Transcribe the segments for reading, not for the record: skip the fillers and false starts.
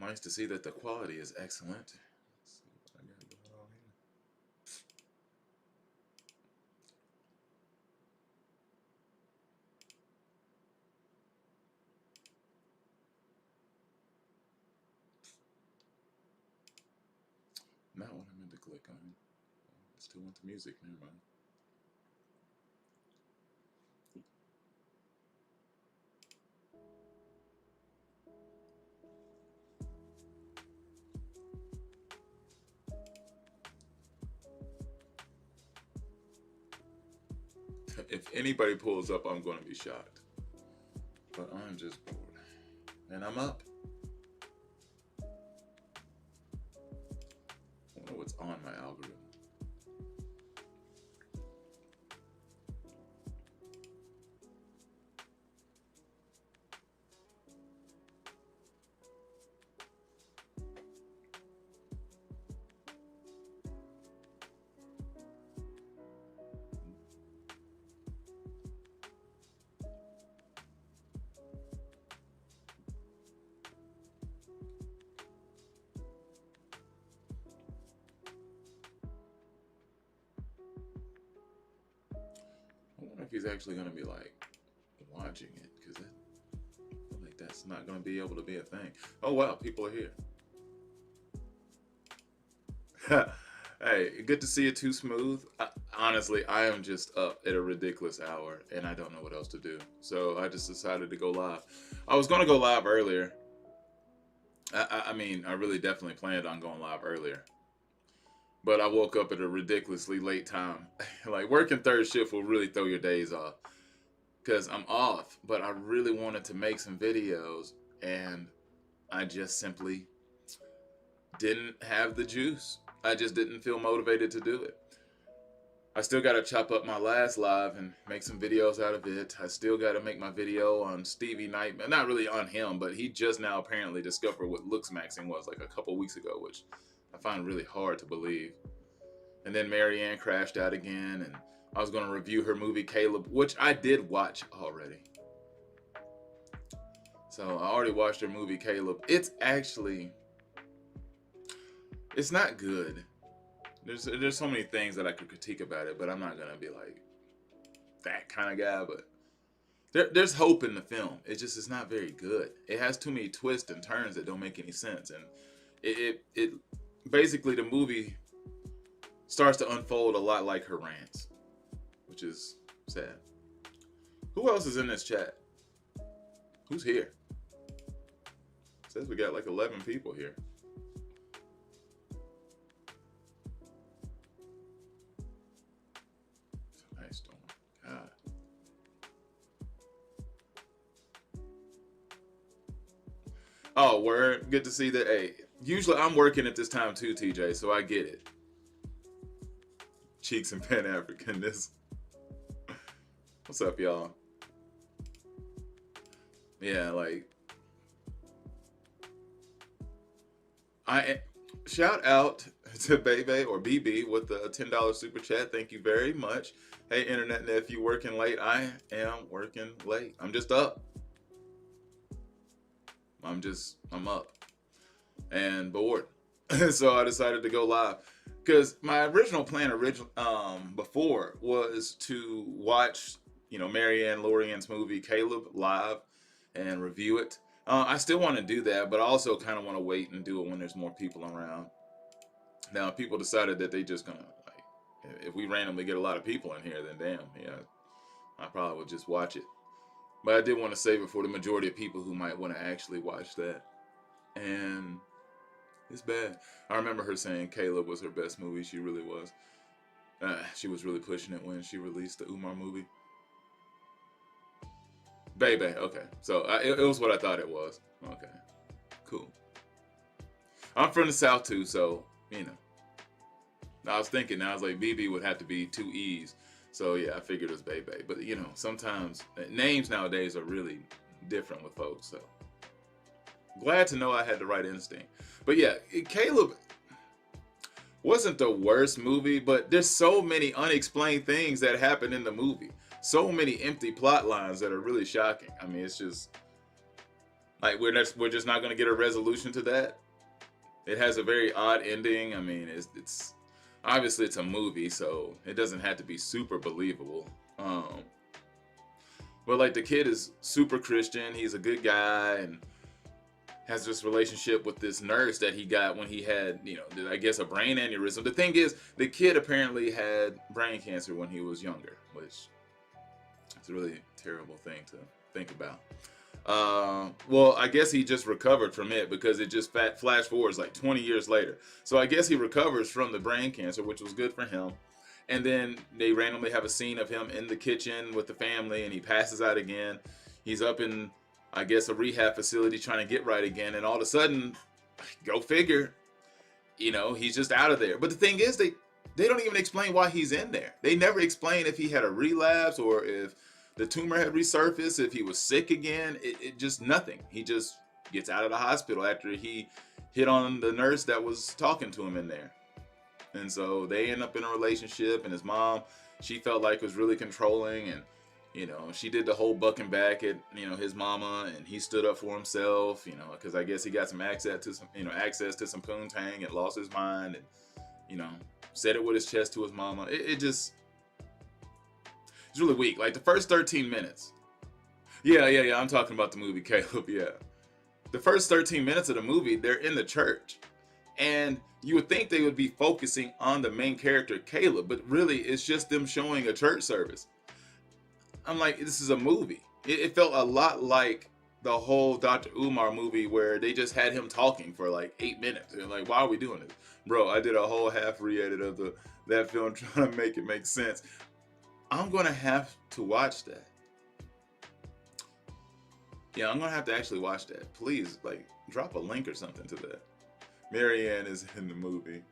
nice to see that the quality is excellent. Let's see what I got going on here. Not what I meant to click on. I still want the music. Never mind. If anybody pulls up, I'm going to be shocked. But I'm just bored. And I'm up. I wonder what's on my algorithm. I wonder if he's actually going to be like watching it, because I feel like that's not going to be able to be a thing. Oh wow, people are here. Hey, good to see you, Too Smooth. Honestly, I am just up at a ridiculous hour and I don't know what else to do. So I just decided to go live. I was going to go live earlier. I mean, I really definitely planned on going live earlier. But I woke up at a ridiculously late time. Like, working third shift will really throw your days off. Because I'm off, but I really wanted to make some videos. And I just simply didn't have the juice. I just didn't feel motivated to do it. I still got to chop up my last live and make some videos out of it. I still got to make my video on Stevie Knight. Not really on him, but he just now apparently discovered what looks maxing was like a couple weeks ago, which I find really hard to believe. And then Marianne crashed out again, and I was going to review her movie Caleb, which I did watch already. So I already watched her movie Caleb. It's not good. There's so many things that I could critique about it, but I'm not gonna be like that kind of guy. But there's hope in the film. It's not very good. It has too many twists and turns that don't make any sense, and it basically, the movie starts to unfold a lot like her rants, which is sad. Who else is in this chat? Who's here? It says we got like 11 people here. God. Oh, word. Good to see that. Hey, usually I'm working at this time too, TJ, so I get it. Cheeks and Pan Africanness. What's up, y'all? Yeah, like, shout out to Bebe or BB with the $10 super chat. Thank you very much. Hey, internet nephew, working late. I am working late. I'm just up. I'm up and bored. So I decided to go live because my original plan before was to watch, Marianne Lorian's movie Caleb live and review it. I still want to do that, but I also kind of want to wait and do it when there's more people around. Now, if people decided that they just gonna, like, if we randomly get a lot of people in here, then damn, yeah, I probably would just watch it. But I did want to save it for the majority of people who might want to actually watch that. And it's bad. I remember her saying Caleb was her best movie. She really was. She was really pushing it when she released the Umar movie. Baby, okay. So it was what I thought it was. Okay, cool. I'm from the South too, so, I was thinking, I was like, BB would have to be two E's. So yeah, I figured it was Bebe. But sometimes names nowadays are really different with folks. So glad to know I had the right instinct. But yeah, Caleb wasn't the worst movie, but there's so many unexplained things that happen in the movie. So many empty plot lines that are really shocking. I mean, it's just, Like we're just not gonna get a resolution to that. It has a very odd ending. I mean, it's obviously it's a movie, so it doesn't have to be super believable. But like the kid is super Christian. He's a good guy and has this relationship with this nurse that he got when he had, I guess a brain aneurysm. The thing is, the kid apparently had brain cancer when he was younger, which is a really terrible thing to think about. Well, I guess he just recovered from it because it just flash forwards like 20 years later. So I guess he recovers from the brain cancer, which was good for him. And then they randomly have a scene of him in the kitchen with the family, and he passes out again. He's up in, I guess, a rehab facility trying to get right again, and all of a sudden, go figure, he's just out of there. But the thing is, they don't even explain why he's in there. They never explain if he had a relapse or if the tumor had resurfaced, if he was sick again. It just nothing. He just gets out of the hospital after he hit on the nurse that was talking to him in there. And so they end up in a relationship, and his mom, she felt like was really controlling, and she did the whole bucking back at his mama, and he stood up for himself, because I guess he got some access to some poontang and lost his mind, and said it with his chest to his mama. It's really weak. Like the first 13 minutes. Yeah. I'm talking about the movie, Caleb. Yeah, the first 13 minutes of the movie, they're in the church. And you would think they would be focusing on the main character, Caleb, but really it's just them showing a church service. I'm like, this is a movie. It felt a lot like the whole Dr. Umar movie where they just had him talking for like 8 minutes. And like, why are we doing this? Bro, I did a whole half re-edit of that film trying to make it make sense. I'm going to have to watch that. Yeah, I'm going to have to actually watch that. Please, like, drop a link or something to that. Marianne is in the movie.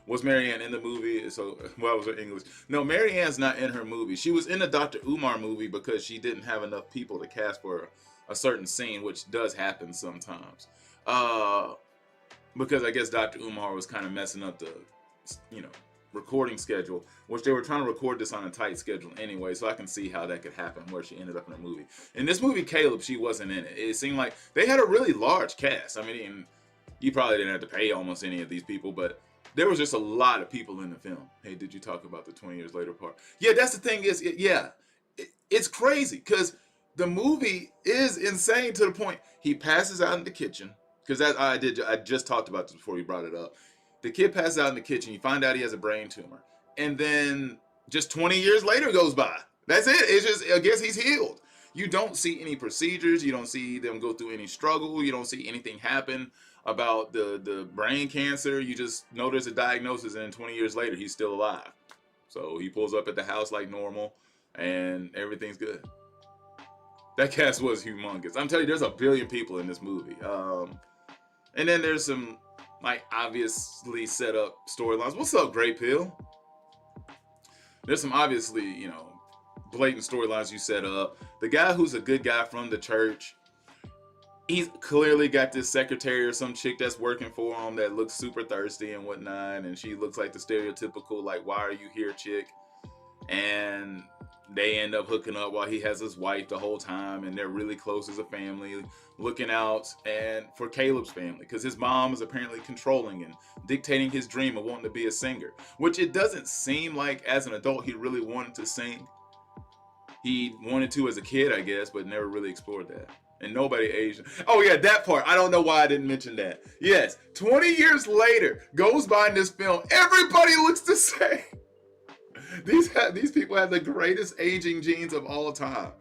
Was Marianne in the movie? So, well, was her English? No, Marianne's not in her movie. She was in the Dr. Umar movie because she didn't have enough people to cast for a certain scene, which does happen sometimes. Because I guess Dr. Umar was kind of messing up the, recording schedule, which they were trying to record this on a tight schedule anyway, so I can see how that could happen where she ended up in a movie. In this movie, Caleb, she wasn't in it. It seemed like they had a really large cast. I mean, you probably didn't have to pay almost any of these people, but there was just a lot of people in the film. Hey, did you talk about the 20 years later part? Yeah, that's the thing is, it's crazy because the movie is insane to the point he passes out in the kitchen, because I just talked about this before you brought it up. The kid passes out in the kitchen. You find out he has a brain tumor, and then just 20 years later goes by. That's it. It's just, I guess he's healed. You don't see any procedures. You don't see them go through any struggle. You don't see anything happen about the brain cancer. You just know there's a diagnosis, and then 20 years later he's still alive. So he pulls up at the house like normal, and everything's good. That cast was humongous. I'm telling you, there's a billion people in this movie. And then there's some like obviously set up storylines. What's up, Great Pill? There's some obviously, blatant storylines you set up. The guy who's a good guy from the church, he's clearly got this secretary or some chick that's working for him that looks super thirsty and whatnot, and she looks like the stereotypical, like, why are you here chick? And they end up hooking up while he has his wife the whole time, and they're really close as a family, looking out and for Caleb's family, because his mom is apparently controlling and dictating his dream of wanting to be a singer, which it doesn't seem like as an adult he really wanted to sing. He wanted to as a kid, I guess, but never really explored that. And nobody Asian. Oh yeah, that part. I don't know why I didn't mention that. Yes, 20 years later goes by in this film. Everybody looks the same. These people have the greatest aging genes of all time.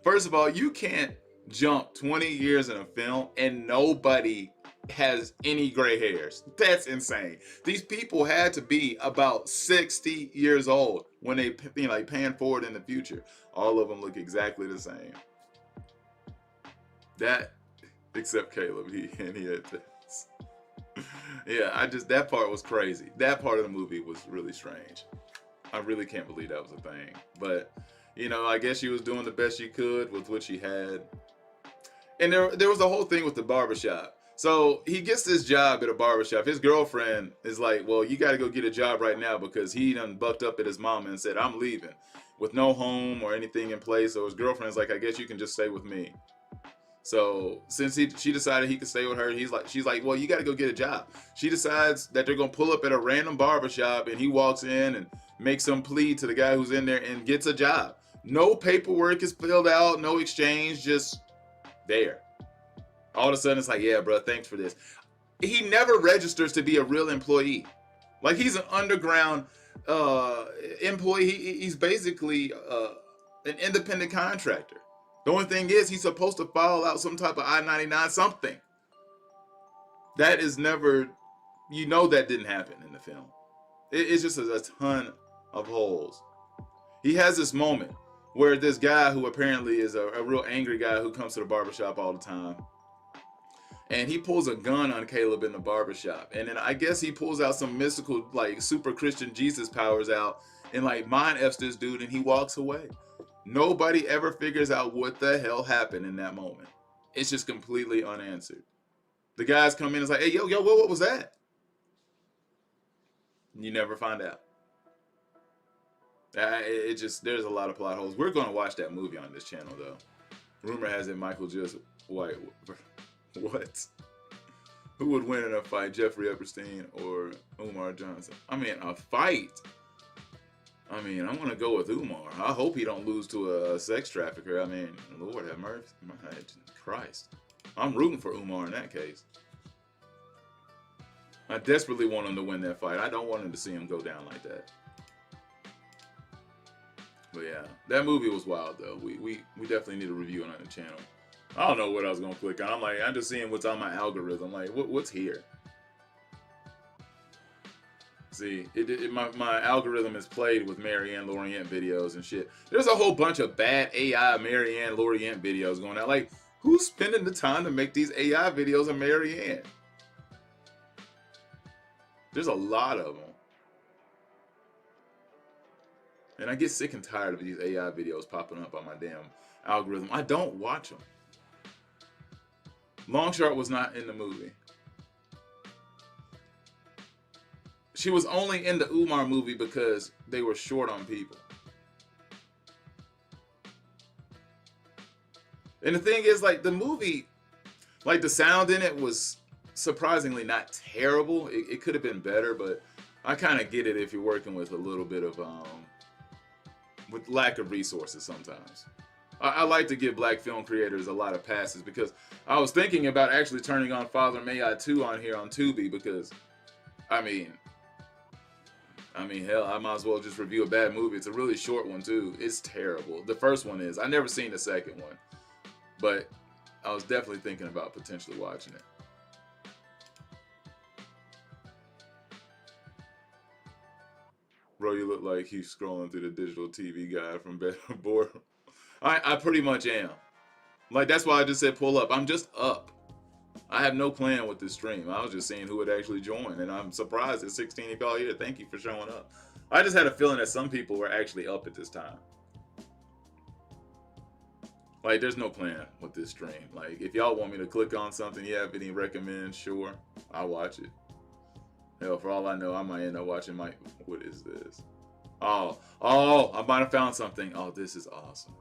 First of all, you can't jump 20 years in a film and nobody has any gray hairs. That's insane. These people had to be about 60 years old when they like pan forward in the future. All of them look exactly the same. That, except Caleb, he had this. Yeah, that part was crazy. That part of the movie was really strange. I really can't believe that was a thing. But, I guess she was doing the best she could with what she had. And there was a whole thing with the barbershop. So he gets this job at a barbershop. His girlfriend is like, well, you got to go get a job right now because he done bucked up at his mama and said, I'm leaving with no home or anything in place. So his girlfriend's like, I guess you can just stay with me. So since she decided he could stay with her, she's like, well, you got to go get a job. She decides that they're gonna pull up at a random barbershop, and he walks in and makes some plea to the guy who's in there and gets a job. No paperwork is filled out, no exchange, just there. All of a sudden, it's like, yeah, bro, thanks for this. He never registers to be a real employee. Like he's an underground employee. He's basically an independent contractor. The only thing is, he's supposed to file out some type of I-99 something. That is never, that didn't happen in the film. It's just a ton of holes. He has this moment where this guy who apparently is a real angry guy who comes to the barbershop all the time, and he pulls a gun on Caleb in the barbershop. And then I guess he pulls out some mystical, like, super Christian Jesus powers out and, like, mind F's this dude, and he walks away. Nobody ever figures out what the hell happened in that moment. It's just completely unanswered. The guys come in and it's like, hey, yo, what was that? You never find out. There's a lot of plot holes. We're going to watch that movie on this channel, though. Rumor has it Michael just, what? Who would win in a fight, Jeffrey Epstein or Umar Johnson? I mean, a fight? I mean, I'm going to go with Umar. I hope he don't lose to a sex trafficker. I mean, Lord have mercy. Christ. I'm rooting for Umar in that case. I desperately want him to win that fight. I don't want him to see him go down like that. But yeah, that movie was wild, though. We definitely need a review on the channel. I don't know what I was going to click on. I'm just seeing what's on my algorithm. Like, what's here? See, my algorithm is played with Marianne Lorient videos and shit. There's a whole bunch of bad AI Marianne Lorient videos going out. Like, who's spending the time to make these AI videos of Marianne? There's a lot of them. And I get sick and tired of these AI videos popping up on my damn algorithm. I don't watch them. Longshark was not in the movie. She was only in the Umar movie because they were short on people. And the thing is, like, the movie, like, the sound in it was surprisingly not terrible. It could have been better, but I kind of get it if you're working with a little bit of, with lack of resources sometimes. I like to give black film creators a lot of passes because I was thinking about actually turning on Father May I 2 on here on Tubi because, I mean, hell, I might as well just review a bad movie. It's a really short one, too. It's terrible. The first one is. I've never seen the second one. But I was definitely thinking about potentially watching it. Bro, you look like he's scrolling through the digital TV guide from Better Boredom. I pretty much am. Like, that's why I just said pull up. I'm just up. I have no plan with this stream. I was just seeing who would actually join, and I'm surprised at 16 of y'all here. Thank you for showing up. I just had a feeling that some people were actually up at this time. Like, there's no plan with this stream. Like, if y'all want me to click on something, you have any recommends, sure, I'll watch it. Hell, for all I know, I might end up watching what is this? Oh, I might have found something. Oh, this is awesome.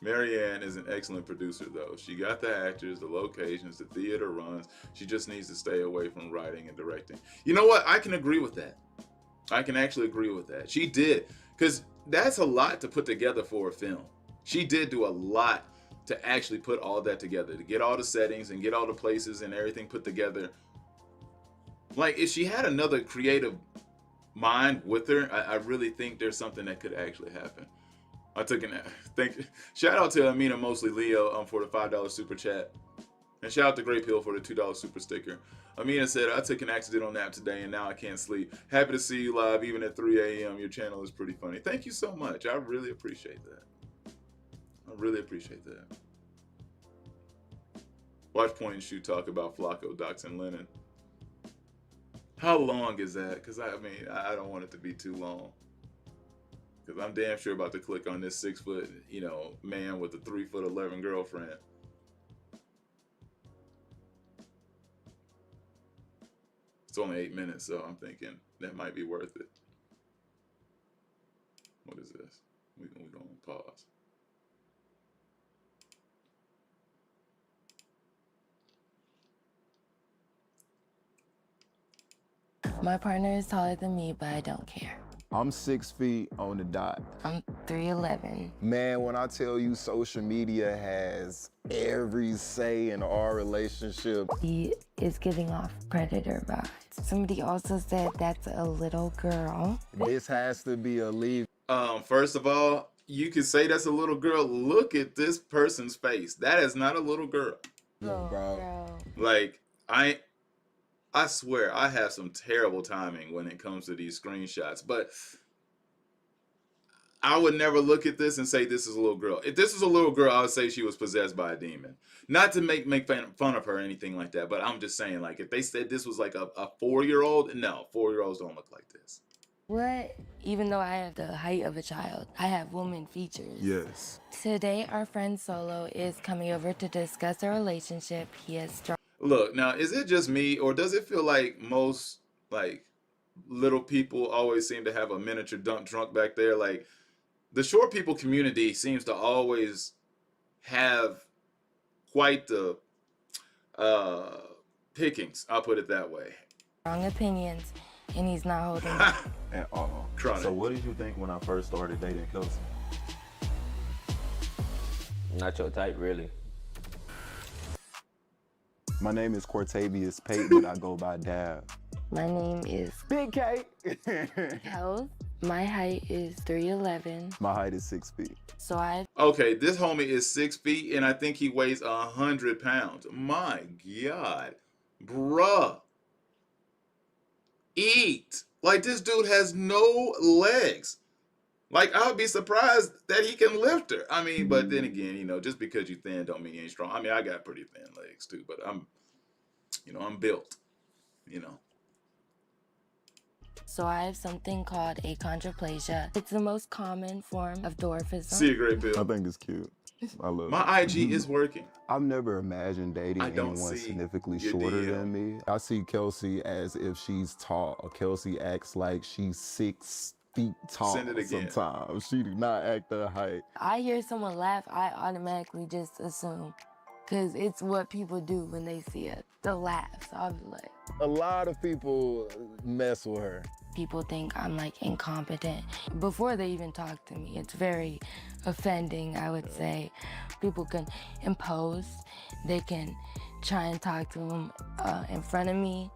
Marianne is an excellent producer, though. She got the actors, the locations, the theater runs. She just needs to stay away from writing and directing. You know what? I can agree with that. I can actually agree with that. She did. Because that's a lot to put together for a film. She did do a lot to actually put all that together. To get all the settings and get all the places and everything put together. Like, if she had another creative mind with her, I really think there's something that could actually happen. I took an shout out to Amina Mostly Leo for the $5 super chat, and shout out to Great Pill for the $2 super sticker. Amina said, I took an accidental nap today and now I can't sleep. Happy to see you live even at 3 a.m. Your channel is pretty funny. Thank you so much. I really appreciate that. I really appreciate that. Watch Point and Shoot talk about Flacco, Docs, and Lennon. How long is that? Because I mean, I don't want it to be too long. Because I'm damn sure about to click on this 6 foot, man with a 3'11" girlfriend. It's only 8 minutes, so I'm thinking that might be worth it. What is this? We're going to pause. My partner is taller than me, but I don't care. I'm 6 feet on the dot. I'm 3'11". Man, when I tell you social media has every say in our relationship. He is giving off predator vibes. Somebody also said that's a little girl. This has to be a leave. First of all, you can say that's a little girl. Look at this person's face. That is not a little girl. Look, bro. Like, I swear I have some terrible timing when it comes to these screenshots, but I would never look at this and say this is a little girl. If this is a little girl, I would say she was possessed by a demon. Not to make fun of her or anything like that, but I'm just saying, like, if they said this was like a 4-year-old, no, 4-year-olds don't look like this. What? Even though I have the height of a child, I have woman features. Yes. Today, our friend Solo is coming over to discuss our relationship. He has strong. Look, now, is it just me, or does it feel like most, like, little people always seem to have a miniature dump trunk back there? Like, the short people community seems to always have quite the pickings, I'll put it that way. Strong opinions, and he's not holding back. At all. Chronic. So what did you think when I first started dating Kelsey? Not your type, really. My name is Cortavius Payton, but I go by Dab. My name is Big K. Health. My height is 3'11". My height is 6 feet. So I Okay, this homie is 6 feet, and I think he weighs 100 pounds. My God. Bruh. Eat. Like, this dude has no legs. Like, I would be surprised that he can lift her. I mean, but then again, you know, just because you thin don't mean you ain't strong. I mean, I got pretty thin legs too, but I'm built, you know. So I have something called achondroplasia. It's the most common form of dwarfism. See a great I bill. think it's cute. I love it. My IG is working. I've never imagined dating I don't anyone see significantly your shorter DM. than me. I see Kelsey as if she's tall. Kelsey acts like she's 6 feet tall Send it again. sometimes. She do not act her height. I hear someone laugh, I automatically just assume, because it's what people do when they see it. The laugh. So I'll be like, A lot of people mess with her. people think I'm like incompetent before they even talk to me. It's very offending, I would say. People can impose, they can try and talk to them in front of me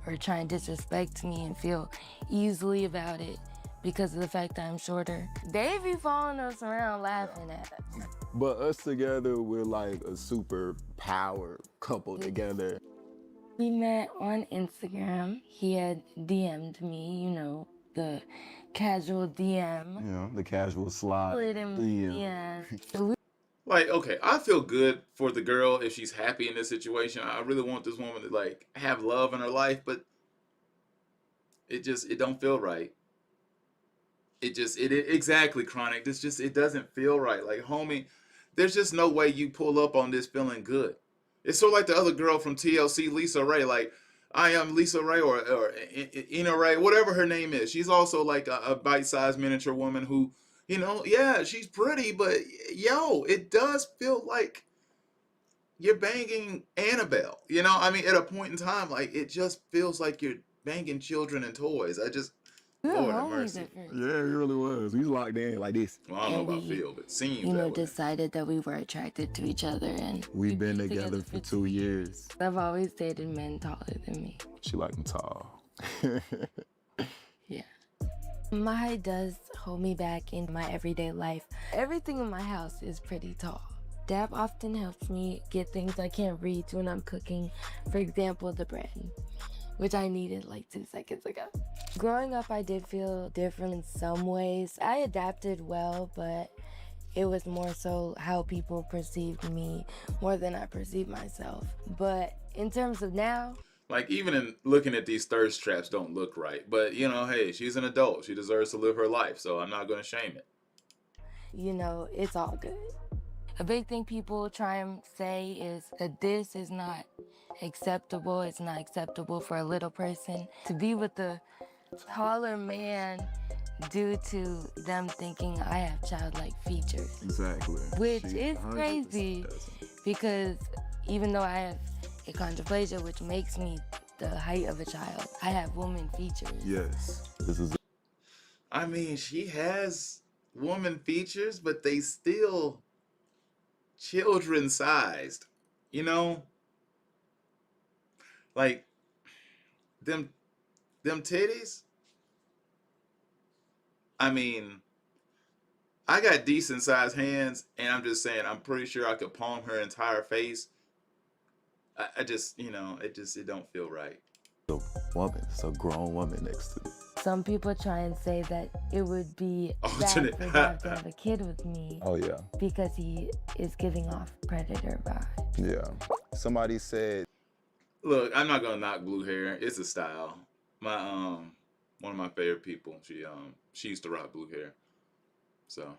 or try and disrespect me and feel easily about it because of the fact that I'm shorter. They be following us around laughing at us. But us together, we're like a super power couple together. We met on Instagram. He had DM'd me, you know, the casual DM. You know, the casual slide. Slid him Yeah. So we Like, okay, I feel good for the girl if she's happy in this situation. I really want this woman to, like, have love in her life, but it don't feel right. Exactly, Chronic. It doesn't feel right. Like, homie, there's just no way you pull up on this feeling good. It's sort of like the other girl from TLC, Lisa Ray. Like, I am Lisa Ray or Ina Ray, whatever her name is. She's also like a bite-sized miniature woman who, you know, yeah, she's pretty, but yo, it does feel like you're banging Annabelle. You know, I mean, at a point in time, like, it just feels like you're banging children and toys. were Lord have homies mercy. at first. Yeah, he really was. He's locked in like this. Well, I don't know And about we, feel, but it seems You know, that way. decided that we were attracted to each other and We've been together for 2 years. I've always dated men taller than me. She like him tall. Yeah. My height does hold me back in my everyday life. Everything in my house is pretty tall. Dab often helps me get things I can't reach when I'm cooking. For example, the bread, which I needed like 2 seconds ago. Growing up, I did feel different in some ways. I adapted well, but it was more so how people perceived me more than I perceived myself. But in terms of now, Like, even in looking at these thirst traps don't look right. But, you know, hey, she's an adult. She deserves to live her life, so I'm not going to shame it. you know, it's all good. A big thing people try and say is that this is not acceptable. It's not acceptable for a little person to be with a taller man due to them thinking I have childlike features. Exactly. Which She is 100% crazy doesn't. because even though I have achondroplasia, which makes me the height of a child. I have woman features. Yes. This is I mean, she has woman features, but they still children sized. You know, like them titties. I mean, I got decent sized hands, and I'm just saying, I'm pretty sure I could palm her entire face. I just, it don't feel right. a woman. It's a grown woman next to me. Some people try and say that it would be bad Alternate. for Dad to have a kid with me Oh yeah. because he is giving off predator vibes. Yeah. Somebody said Look, I'm not gonna knock blue hair. It's a style. My one of my favorite people. She used to rock blue hair, so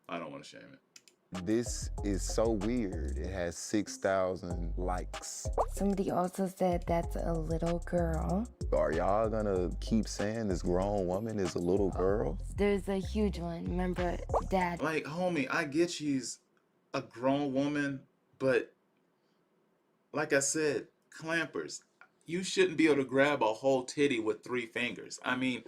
I don't want to shame it. this is so weird. It has 6,000 likes. Somebody also said that's a little girl. Are y'all gonna keep saying this grown woman is a little girl? There's a huge one. Remember, Dad? Like, homie, I get she's a grown woman, but like I said, clampers. You shouldn't be able to grab a whole titty with 3 fingers. I mean,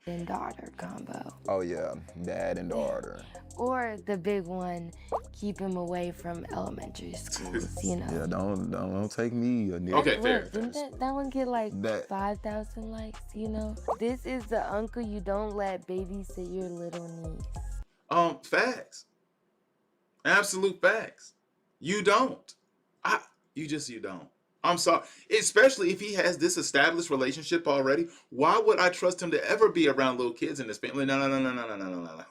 And daughter combo. Oh yeah, dad and daughter. Or the big one, keep him away from elementary schools, you know. Yeah, don't take me a nigga. okay, fair. Look, didn't that one get like That- 5,000 likes, you know? This is the uncle you don't let babysit your little niece. Facts. Absolute facts. You don't. You don't. I'm sorry. Especially if he has this established relationship already. Why would I trust him to ever be around little kids in this family? No.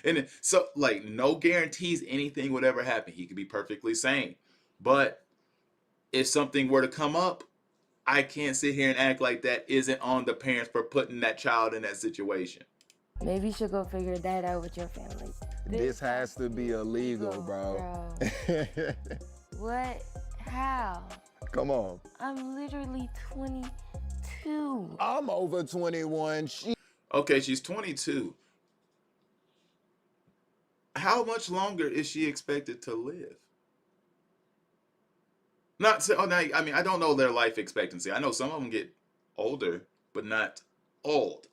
And so, like, no guarantees anything would ever happen. He could be perfectly sane. But if something were to come up, I can't sit here and act like that isn't on the parents for putting that child in that situation. Maybe you should go figure that out with your family. This has to be illegal, bro. What? How? Come on. I'm literally 22. I'm over 21. Okay, she's 22. How much longer is she expected to live? Not so. Now, I mean, I don't know their life expectancy. I know some of them get older, but not old.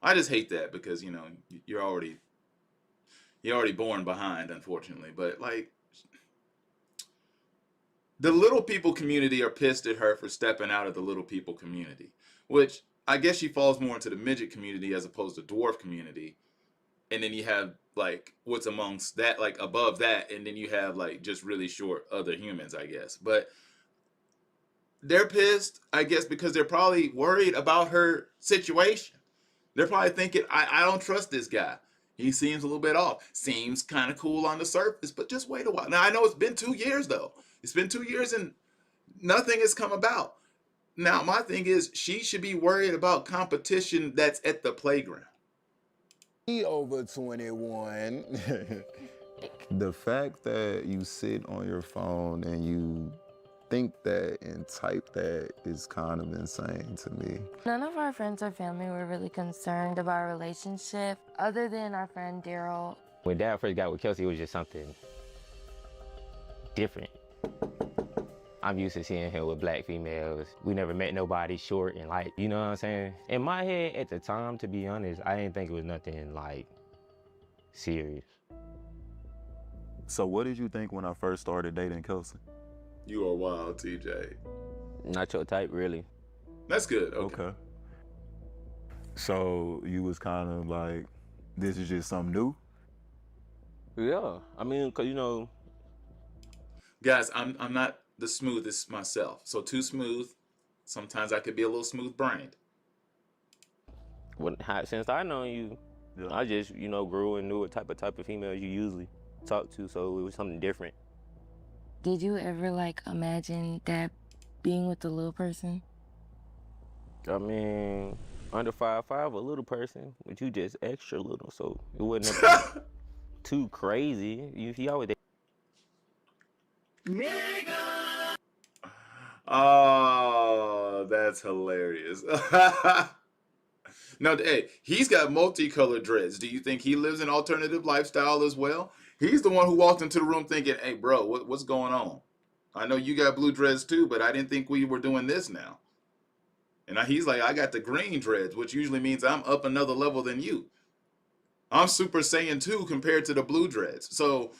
I just hate that because you're already born behind, unfortunately. But like, the little people community are pissed at her for stepping out of the little people community, which I guess she falls more into the midget community as opposed to dwarf community. And then you have like what's amongst that, like above that, and then you have like just really short other humans, I guess. But they're pissed, I guess, because they're probably worried about her situation. They're probably thinking, I don't trust this guy. He seems a little bit off. Seems kind of cool on the surface, but just wait a while. Now, I know it's been 2 years, though. It's been 2 years and nothing has come about. Now, my thing is, she should be worried about competition that's at the playground. He over 21. The fact that you sit on your phone and you think that and type that is kind of insane to me. None of our friends or family were really concerned about our relationship, other than our friend Daryl. When Dad first got with Kelsey, it was just something different. I'm used to seeing him with black females. We never met nobody short and light, you know what I'm saying? In my head at the time, to be honest, I didn't think it was nothing like serious. So what did you think when I first started dating Kelsey? You are wild, TJ. Not your type, really. That's good. Okay. So you was kind of like, this is just something new? Yeah, I mean, cause Guys, I'm not the smoothest myself. So too smooth. Sometimes I could be a little smooth-brained. Since I know you, Yeah. I just, grew and knew what type of females you usually talk to, so it was something different. Did you ever imagine that being with a little person? I mean, under 5'5", a little person, but you just extra little, so it wasn't nothing too crazy. He always. Oh, that's hilarious. No, hey, he's got multicolored dreads. Do you think he lives an alternative lifestyle as well? He's the one who walked into the room thinking, hey, bro, what's going on? I know you got blue dreads too, but I didn't think we were doing this now. And he's like, I got the green dreads, which usually means I'm up another level than you. I'm Super Saiyan 2 compared to the blue dreads. So,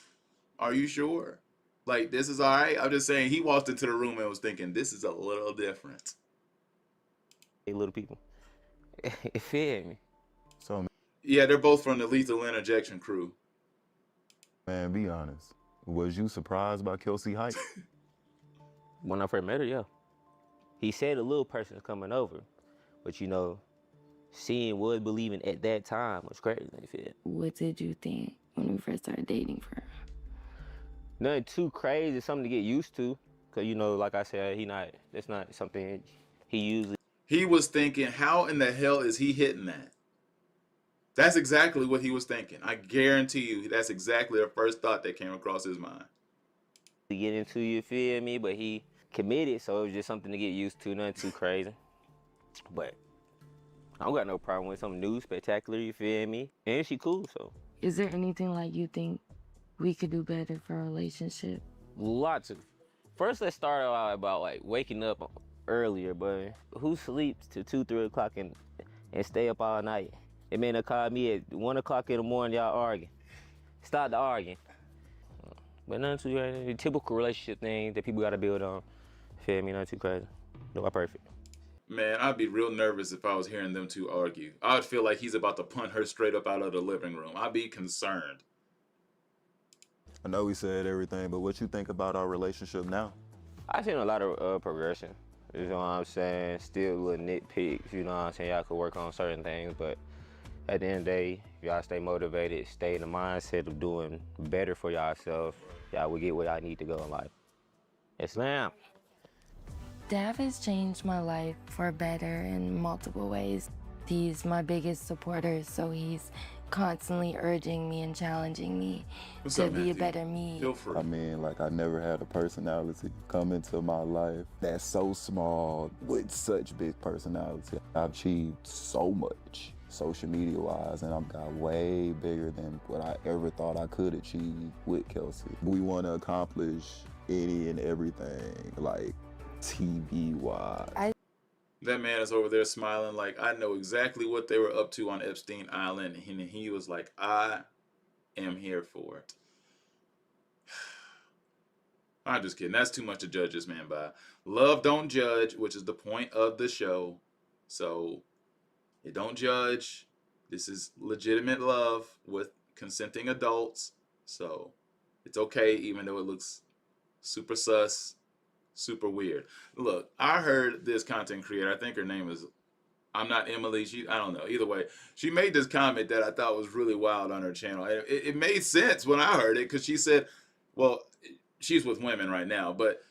are you sure? Like, this is all right? I'm just saying, he walked into the room and was thinking, this is a little different. Hey, little people. It fed me. So, Yeah, they're both from the Lethal Interjection crew. man, be honest. Was you surprised by Kelsey height? When I first met her, yeah. He said a little person's coming over. But you know, seeing was believing at that time was crazy. You feel? What did you think when we first started dating for? Nothing too crazy, something to get used to. Cause you know, like I said, that's not something he usually. He was thinking, how in the hell is he hitting that? That's exactly what he was thinking. I guarantee you, that's exactly the first thought that came across his mind. To get into, you feel me? But he committed, so it was just something to get used to, nothing too crazy. But I don't got no problem with something new, spectacular, you feel me? And she cool, so. Is there anything like you think we could do better for a relationship? Lots of. First, let's start out about like waking up earlier, but who sleeps till 2, 3 o'clock and stay up all night? It may not call me at 1 o'clock in the morning, y'all arguing. Start the arguing. But nothing too crazy. Typical relationship thing that people gotta build on. Feel me? Nothing too crazy. Nobody perfect. Man, I'd be real nervous if I was hearing them two argue. I would feel like he's about to punt her straight up out of the living room. I'd be concerned. I know we said everything, but what you think about our relationship now? I've seen a lot of progression. You know what I'm saying? Still little nitpicks, you know what I'm saying? Y'all could work on certain things, but at the end of the day, if y'all stay motivated, stay in the mindset of doing better for yourself, y'all will get where y'all need to go in life. Islam. Dav has changed my life for better in multiple ways. He's my biggest supporter, so he's constantly urging me and challenging me What's to up, be a Matthew? better me. Feel free. I mean, like, I never had a personality come into my life that's so small with such big personality. I've achieved so much social media wise, and I've got way bigger than what I ever thought I could achieve with Kelsey. We want to accomplish any and everything, like TV wise. That man is over there smiling like, I know exactly what they were up to on Epstein Island. And he was like, I am here for it. I'm just kidding. That's too much to judge this man by. Love don't judge, which is the point of the show. So, you don't judge. This is legitimate love with consenting adults. So, it's okay, even though it looks super sus, super weird. Look, I heard this content creator, I think her name is, I'm not Emily, I don't know, either way. She made this comment that I thought was really wild on her channel. It made sense when I heard it, because she said, well, she's with women right now, but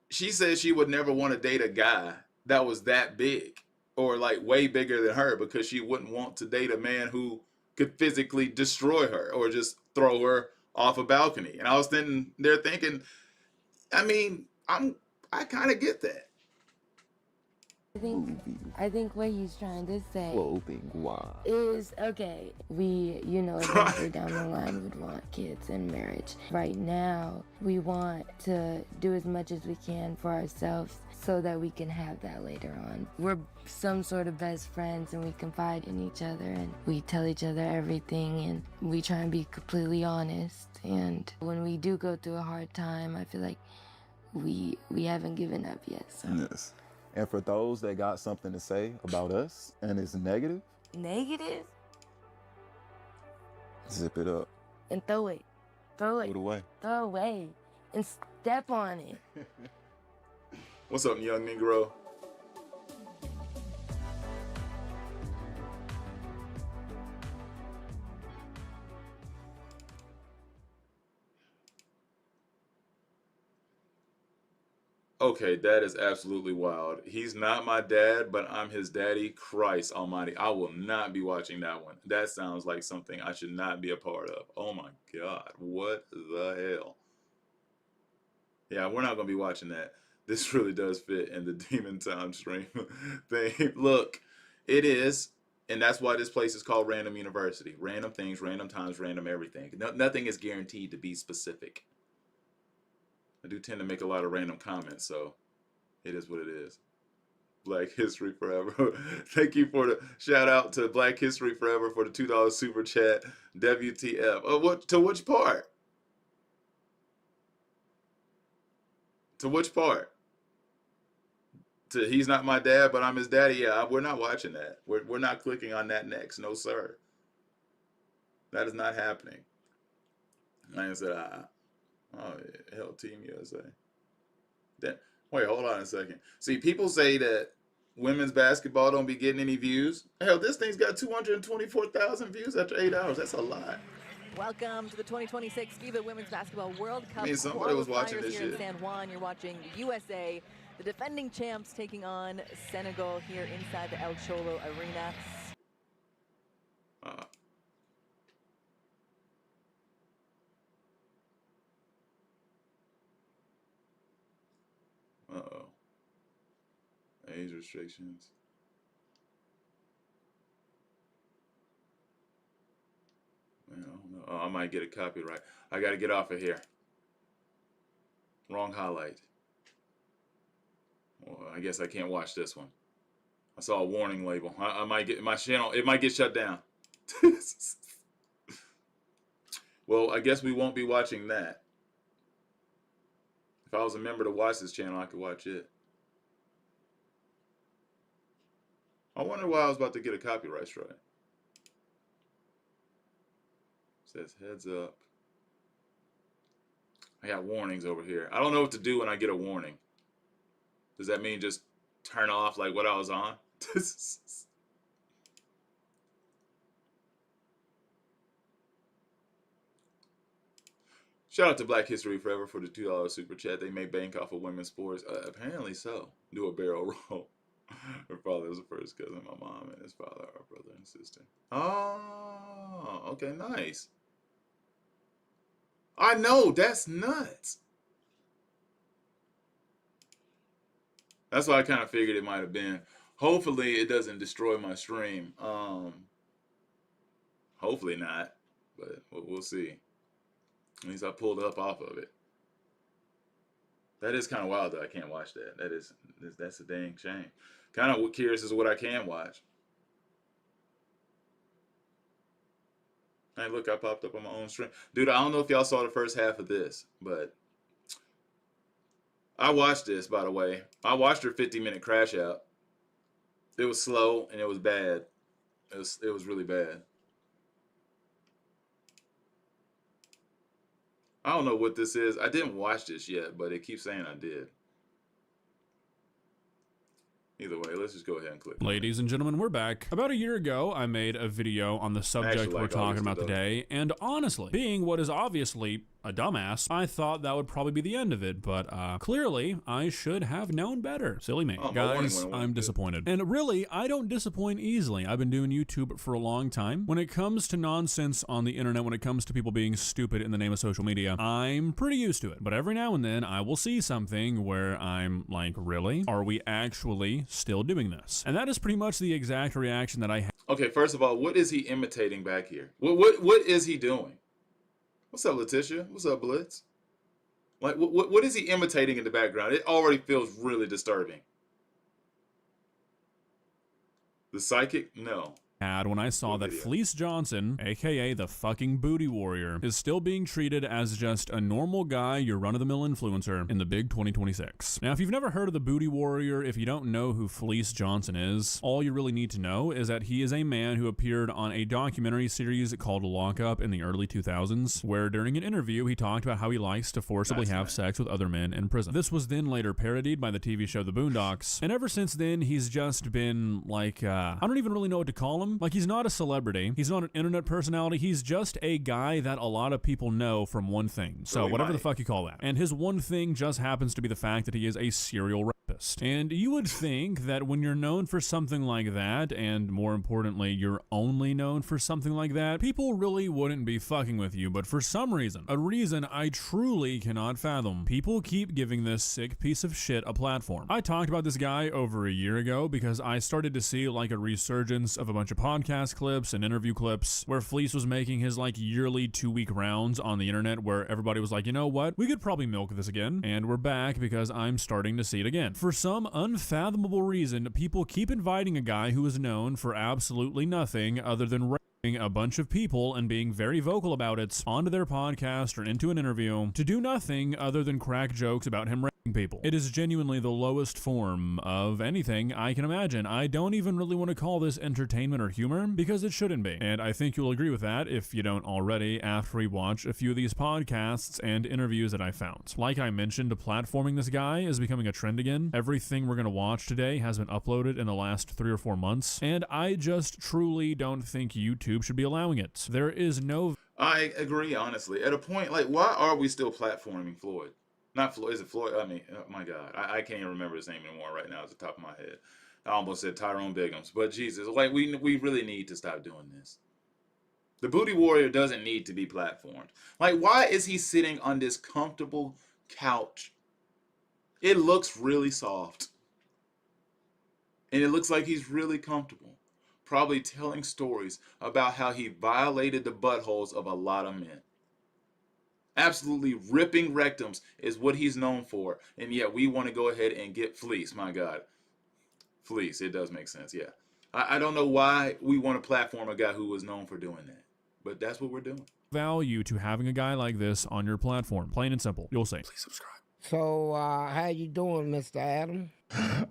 she said she would never want to date a guy that was that big, or like way bigger than her, because she wouldn't want to date a man who could physically destroy her or just throw her off a balcony. And I was sitting there thinking, I mean, I kind of get that. I think what he's trying to say Clothing wise. is, okay, we, eventually down the line would want kids and marriage. Right now, we want to do as much as we can for ourselves so that we can have that later on. We're some sort of best friends, and we confide in each other, and we tell each other everything, and we try and be completely honest. And when we do go through a hard time, I feel like we haven't given up yet. So. Yes. And for those that got something to say about us and it's negative, Negative? zip it up. And throw it. Throw it. Put away. Throw away. And step on it. What's up, young Negro? Okay, that is absolutely wild. He's not my dad, but I'm his daddy. Christ almighty. I will not be watching that one. That sounds like something I should not be a part of. Oh my God. What the hell? Yeah, we're not going to be watching that. This really does fit in the Demon Time stream thing. Look, it is, and that's why this place is called Random University. Random things, random times, random everything. Nothing is guaranteed to be specific. I do tend to make a lot of random comments, so it is what it is. Black History Forever. Thank you for the shout out to Black History Forever for the $2 super chat. WTF. Oh, what? To which part? To which part? To he's not my dad, but I'm his daddy. Yeah, we're not watching that. We're not clicking on that next. No, sir. That is not happening. Like I said, oh, hell, Team USA. That, wait, hold on a second. See, people say that women's basketball don't be getting any views. Hell, this thing's got 224,000 views after 8 hours. That's a lot. Welcome to the 2026 FIBA Women's Basketball World Cup. I mean, somebody was watching this here shit. in San Juan. You're watching the USA, the defending champs, taking on Senegal here inside the El Cholo Arena. Uh-oh. Age restrictions. Man, I don't know. Oh, I might get a copyright. I got to get off of here. Wrong highlight. Well, I guess I can't watch this one. I saw a warning label. I might get my channel. It might get shut down. Well, I guess we won't be watching that. If I was a member to watch this channel, I could watch it. I wonder why I was about to get a copyright strike. Says heads up. I got warnings over here. I don't know what to do when I get a warning. Does that mean just turn off like what I was on? Shout out to Black History Forever for the $2 super chat. They may bank off of women's sports. Apparently so. Do a barrel roll. Her father was the first cousin. My mom and his father are brother and sister. Oh, okay, nice. I know, that's nuts. That's why I kind of figured it might have been. Hopefully it doesn't destroy my stream. Hopefully not, but we'll see. At least I pulled up off of it. That is kind of wild that I can't watch that. That's a dang shame. Kind of curious as to what I can watch. Hey, look, I popped up on my own stream. Dude, I don't know if y'all saw the first half of this, but I watched this, by the way. I watched her 50-minute crash out. It was slow and it was bad. It was really bad. I don't know what this is. I didn't watch this yet, but it keeps saying I did. Either way, let's just go ahead and click. Ladies and gentlemen, we're back. About a year ago, I made a video on the subject we're talking about today, and honestly, being what is obviously a dumbass, I thought that would probably be the end of it, but clearly, I should have known better. Silly me. Guys, I'm disappointed. And really, I don't disappoint easily. I've been doing YouTube for a long time. When it comes to nonsense on the internet, when it comes to people being stupid in the name of social media, I'm pretty used to it. But every now and then, I will see something where I'm like, really? Are we actually still doing this? And that is pretty much the exact reaction that I had. Okay, first of all, what is he imitating back here? What is he doing? What's up, Letitia? What's up, Blitz? Like, what is he imitating in the background? It already feels really disturbing. The psychic? No. When I saw that Fleece Johnson, aka the fucking booty warrior, is still being treated as just a normal guy, your run-of-the-mill influencer in the big 2026. Now, if you've never heard of the booty warrior, if you don't know who Fleece Johnson is, all you really need to know is that he is a man who appeared on a documentary series called Lockup in the early 2000s, where during an interview he talked about how he likes to forcibly have sex with other men in prison. This was then later parodied by the TV show The Boondocks, and ever since then he's just been like, I don't even really know what to call him. Like, he's not a celebrity. He's not an internet personality. He's just a guy that a lot of people know from one thing. So whatever the fuck you call that. And his one thing just happens to be the fact that he is a serial rapist. therapist. And you would think that when you're known for something like that, and more importantly, you're only known for something like that, people really wouldn't be fucking with you. But for some reason, a reason I truly cannot fathom, people keep giving this sick piece of shit a platform. I talked about this guy over a year ago because I started to see like a resurgence of a bunch of podcast clips and interview clips where Fleece was making his like yearly 2-week rounds on the internet where everybody was like, you know what, we could probably milk this again. And we're back because I'm starting to see it again. For some unfathomable reason, people keep inviting a guy who is known for absolutely nothing other than raping a bunch of people and being very vocal about it onto their podcast or into an interview to do nothing other than crack jokes about him raping people. It is genuinely the lowest form of anything I can imagine. I don't even really want to call this entertainment or humor because it shouldn't be. And I think you'll agree with that if you don't already after we watch a few of these podcasts and interviews that I found. Like I mentioned, platforming this guy is becoming a trend again. Everything we're going to watch today has been uploaded in the last 3 or 4 months, and I just truly don't think YouTube should be allowing it. There is no... I agree, honestly. At a point, like, why are we still platforming Floyd? Not Floyd, is it Floyd? I mean, oh my God, I can't even remember his name anymore right now at the top of my head. I almost said Tyrone Biggums, but Jesus, like, we really need to stop doing this. The Booty Warrior doesn't need to be platformed. Like, why is he sitting on this comfortable couch? It looks really soft. And it looks like he's really comfortable. Probably telling stories about how he violated the buttholes of a lot of men. Absolutely ripping rectums is what he's known for. And yet we want to go ahead and get Fleece. My God. Fleece. It does make sense. Yeah. I don't know why we want to platform a guy who was known for doing that. But that's what we're doing. value to having a guy like this on your platform. Plain and simple. You'll see. Please subscribe. So, how you doing, Mr. Adam?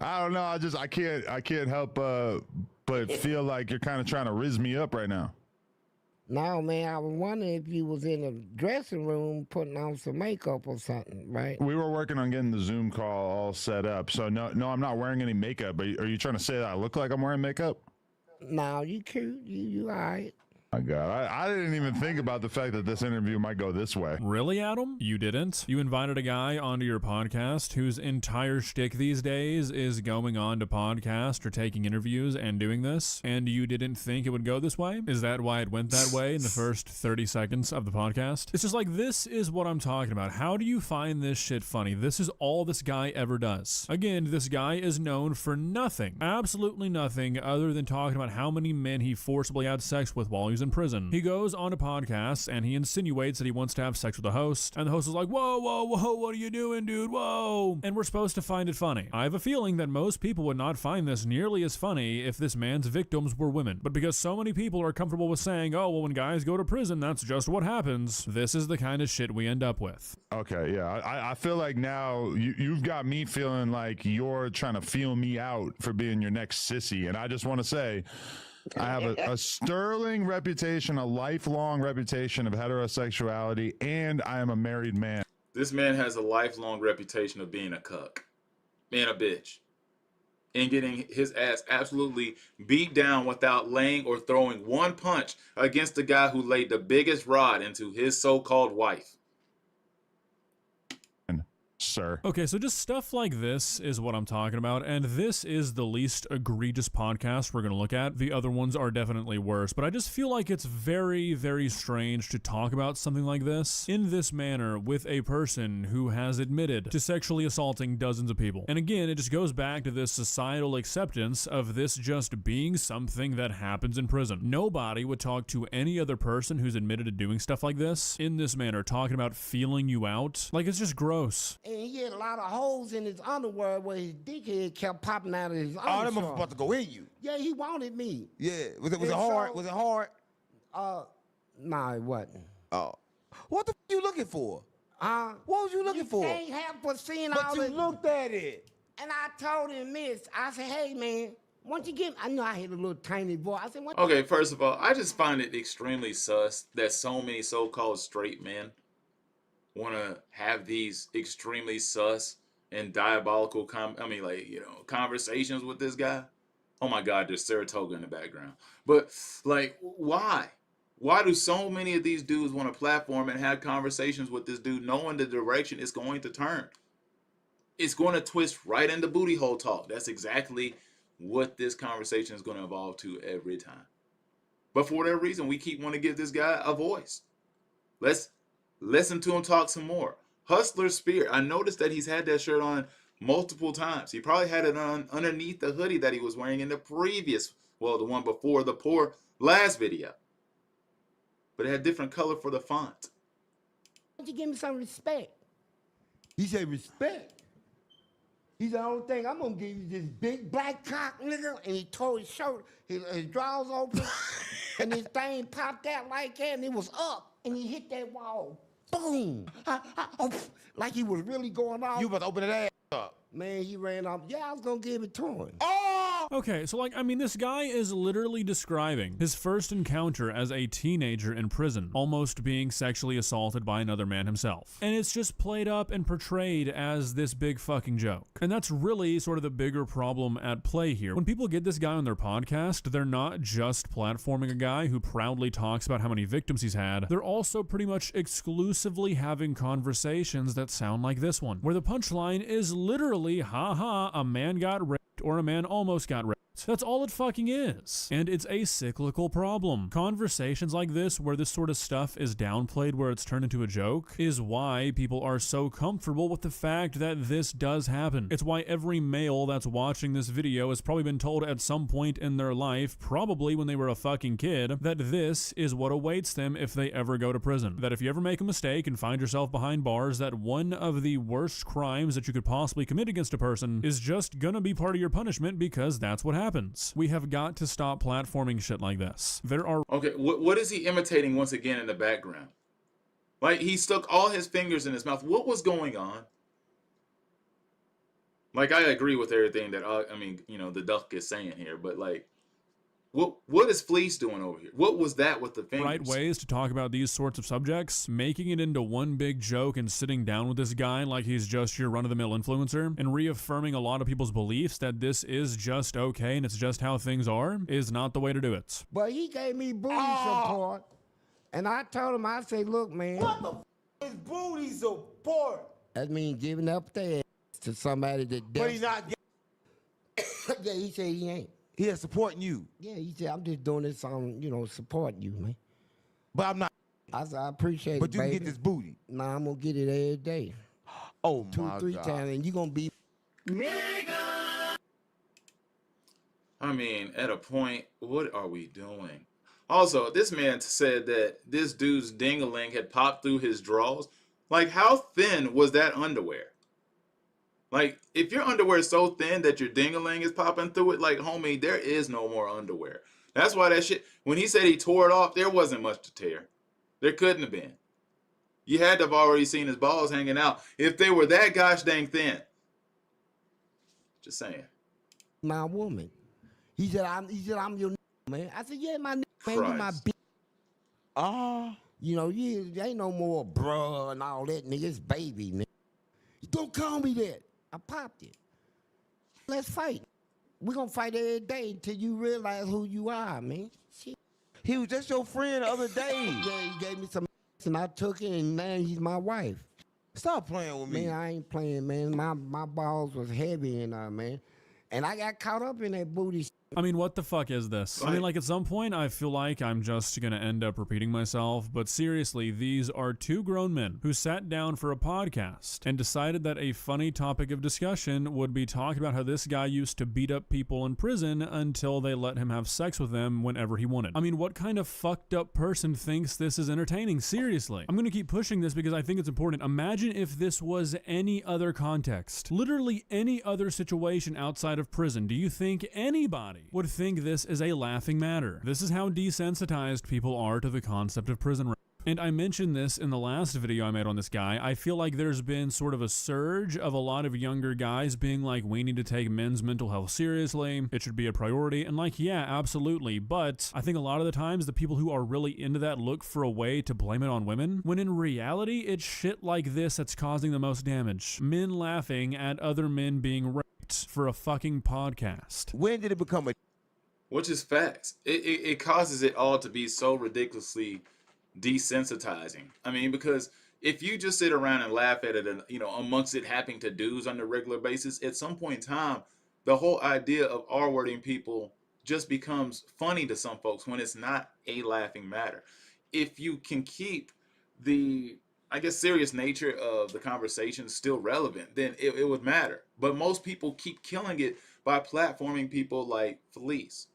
I don't know. I can't help but feel like you're kind of trying to rizz me up right now. No, man, I was wondering if you was in the dressing room putting on some makeup or something, right? We were working on getting the Zoom call all set up. So no, I'm not wearing any makeup. Are you trying to say that I look like I'm wearing makeup? No, you cute. You all right. My God, I didn't even think about the fact that this interview might go this way. Really, Adam? You didn't? You invited a guy onto your podcast whose entire shtick these days is going on to podcast or taking interviews and doing this, and you didn't think it would go this way? Is that why it went that way in the first 30 seconds of the podcast? It's just like, this is what I'm talking about. How do you find this shit funny? This is all this guy ever does. Again, this guy is known for nothing, absolutely nothing, other than talking about how many men he forcibly had sex with while he was in prison. He goes on a podcast and he insinuates that he wants to have sex with the host, and the host is like, whoa, whoa, whoa, what are you doing, dude? Whoa. And we're supposed to find it funny. I have a feeling that most people would not find this nearly as funny if this man's victims were women. But because so many people are comfortable with saying, oh, well, when guys go to prison, that's just what happens, this is the kind of shit we end up with. Okay, yeah. I feel like now you've got me feeling like you're trying to feel me out for being your next sissy. And I just want to say, I have a sterling reputation, a lifelong reputation of heterosexuality, and I am a married man. This man has a lifelong reputation of being a cuck, being a bitch, and getting his ass absolutely beat down without laying or throwing one punch against the guy who laid the biggest rod into his so-called wife. Sir. Okay, so just stuff like this is what I'm talking about, and this is the least egregious podcast we're going to look at. The other ones are definitely worse, but I just feel like it's very, very strange to talk about something like this in this manner with a person who has admitted to sexually assaulting dozens of people. And again, it just goes back to this societal acceptance of this just being something that happens in prison. Nobody would talk to any other person who's admitted to doing stuff like this in this manner, talking about feeling you out. Like, it's just gross. And he had a lot of holes in his underwear where his dickhead kept popping out of his underwear. Oh, them motherfuckers about to go in you. Yeah, he wanted me. Yeah. Was it hard? Was it hard? Nah, it wasn't. Oh. What the f you looking for? What was you looking for? You can't help but seeing But all you this. looked at it. And I told him, miss, I said, hey, man, once you get, I know I had a little tiny voice. I said, what? Okay, first of all, I just find it extremely sus that so many so-called straight men want to have these extremely sus and diabolical conversations with this guy. Oh my God, there's Saratoga in the background. But like, why? Why do so many of these dudes want to platform and have conversations with this dude knowing the direction it's going to turn? it's going to twist right into booty hole talk. That's exactly what this conversation is going to evolve to every time. But for whatever reason, we keep wanting to give this guy a voice. Let's listen to him talk some more. Hustler Spirit. I noticed that he's had that shirt on multiple times. He probably had it on underneath the hoodie that he was wearing in the previous, well, the one before the poor last video. But it had different color for the font. Why don't you give me some respect? He said respect. He said, the only thing I'm gonna give you this big black cock, nigga. And he tore his shirt, his drawers open, and his thing popped out like that, and it was up, and he hit that wall. Boom! Like he was really going off. You about to open that ass up. Man, he ran off. Yeah, I was gonna give it to him. Oh! Okay, so like, I mean, this guy is literally describing his first encounter as a teenager in prison, almost being sexually assaulted by another man himself. And it's just played up and portrayed as this big fucking joke. And that's really sort of the bigger problem at play here. When people get this guy on their podcast, they're not just platforming a guy who proudly talks about how many victims he's had, they're also pretty much exclusively having conversations that sound like this one, where the punchline is literally, haha, a man got raped or a man almost got raped. That's all it fucking is. And it's a cyclical problem. Conversations like this, where this sort of stuff is downplayed, where it's turned into a joke, is why people are so comfortable with the fact that this does happen. It's why every male that's watching this video has probably been told at some point in their life, probably when they were a fucking kid, that this is what awaits them if they ever go to prison. That if you ever make a mistake and find yourself behind bars, that one of the worst crimes that you could possibly commit against a person is just gonna be part of your punishment, because that's what happens. We have got to stop platforming shit like this. There are... Okay, what is he imitating once again in the background? Like, he stuck all his fingers in his mouth. What was going on? Like, I agree with everything that, I mean, you know, the duck is saying here, but like, what is Fleece doing over here? What was that with the fingers? Right ways to talk about these sorts of subjects, making it into one big joke and sitting down with this guy like he's just your run-of-the-mill influencer and reaffirming a lot of people's beliefs that this is just okay and it's just how things are, is not the way to do it. But he gave me booty support, and I told him, I say, look, man. What the is booty support? That means giving up their ass to somebody that does. But he's not Yeah, he said he ain't. He is supporting you. Yeah, he said, I'm just doing this on, you know, supporting you, man. But I'm not. I said, I appreciate But it, you can baby. get this booty. Nah, I'm going to get it every day. Oh, 2, my 3 God. times, and you going to be... I mean, at a point, what are we doing? Also, this man said that this dude's ding-a-ling had popped through his drawers. Like, how thin was that underwear? Like, if your underwear is so thin that your ding-a-ling is popping through it, like, homie, there is no more underwear. That's why that shit, when he said he tore it off, there wasn't much to tear. There couldn't have been. You had to have already seen his balls hanging out if they were that gosh dang thin. Just saying. My woman. He said, I'm your man. I said, yeah, my man, you my bitch. You know, you ain't no more bruh and all that, nigga. It's baby, nigga. You don't call me that. I popped it. Let's fight. We're gonna fight every day until you realize who you are, man. Shit. He was just your friend the other day. Yeah, he gave me some and I took it, and now he's my wife. Stop playing with me. Man, I ain't playing, man. My balls was heavy and man. And I got caught up in that booty. I mean, what the fuck is this? I mean, like, at some point, I feel like I'm just gonna end up repeating myself, but seriously, these are two grown men who sat down for a podcast and decided that a funny topic of discussion would be talking about how this guy used to beat up people in prison until they let him have sex with them whenever he wanted. I mean, what kind of fucked up person thinks this is entertaining? Seriously. I'm gonna keep pushing this because I think it's important. Imagine if this was any other context, literally any other situation outside of prison. Do you think anybody would think this is a laughing matter? This is how desensitized people are to the concept of prison rape. And I mentioned this in the last video I made on this guy. I feel like there's been sort of a surge of a lot of younger guys being like, we need to take men's mental health seriously. It should be a priority. And like, yeah, absolutely. But I think a lot of the times the people who are really into that look for a way to blame it on women, when in reality, it's shit like this that's causing the most damage. Men laughing at other men being raped for a fucking podcast. When did it become a... Which is facts. It causes it all to be so ridiculously desensitizing. I mean, because if you just sit around and laugh at it, and amongst it happening to dudes on a regular basis, at some point in time, the whole idea of R-wording people just becomes funny to some folks when it's not a laughing matter. If you can keep the, I guess, serious nature of the conversation still relevant, then it would matter. But most people keep killing it by platforming people like Fleece.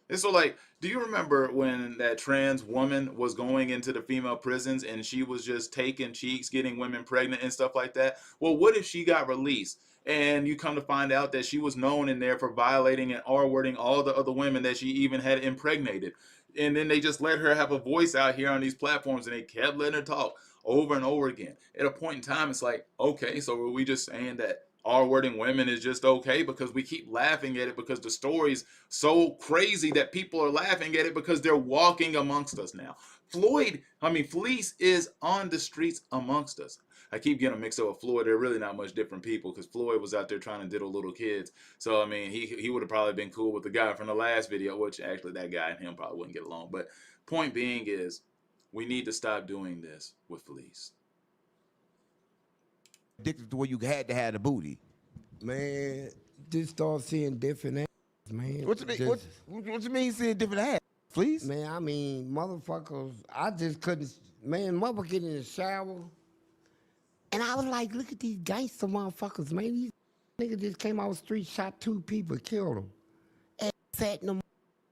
And so, like, do you remember when that trans woman was going into the female prisons and she was just taking cheeks, getting women pregnant and stuff like that? Well, what if she got released and you come to find out that she was known in there for violating and R-wording all the other women that she even had impregnated? And then they just let her have a voice out here on these platforms, and they kept letting her talk over and over again. At a point in time, it's like, okay, so are we just saying that R-wording women is just okay because we keep laughing at it because the story's so crazy that people are laughing at it because they're walking amongst us now? Fleece is on the streets amongst us. I keep getting mixed up with Floyd. They're really not much different people because Floyd was out there trying to diddle little kids. So, I mean, he would have probably been cool with the guy from the last video, which actually that guy and him probably wouldn't get along. But point being is, we need to stop doing this with Fleece. Addicted to where you had to have the booty. Man, just start seeing different ass, man. What you mean? What you mean seeing different ass? Fleece? Man, I mean, motherfuckers, I just couldn't, man, mother get in the shower. And I was like, look at these gangster motherfuckers, man. These niggas just came out the street, shot 2 people, killed them. And sat in them,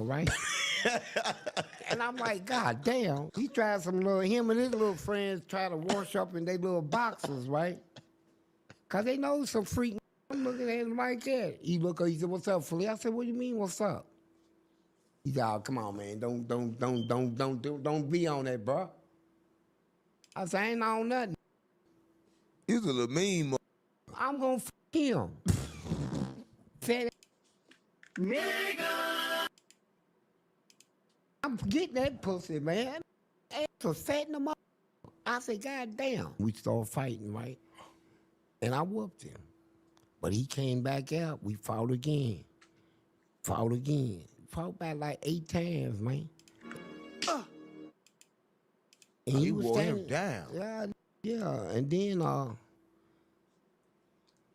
right? And I'm like, God damn. He tried him and his little friends try to wash up in their little boxes, right? Cause they know some freak. I'm looking at him like that. He said, what's up, Philly? I said, what do you mean, what's up? He said, oh, come on, man. Don't be on that, bro. I said, I ain't on nothing. You was a little mean, I'm gonna f him. Fat nigga. I'm getting that pussy, man. Ass was fatting him up. I said, God damn. We started fighting, right? And I whooped him. But he came back out. We fought again. Fought again. Fought back like 8 times, man. And he wore him down. Yeah. And then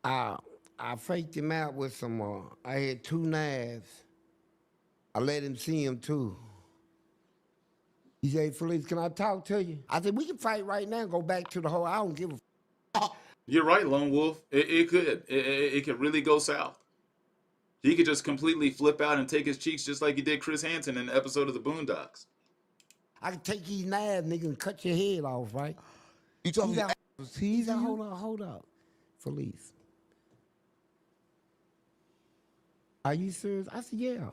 I faked him out with some, I had 2 knives. I let him see him too. He said, Felice, can I talk to you? I said, we can fight right now and go back to the hole. I don't give a f. You're right, Lone Wolf. It could really go south. He could just completely flip out and take his cheeks just like he did Chris Hansen in the episode of the Boondocks. I can take these knives, nigga, and cut your head off, right? You talking about he's out, hold up. Felice. Are you serious? I said, yeah.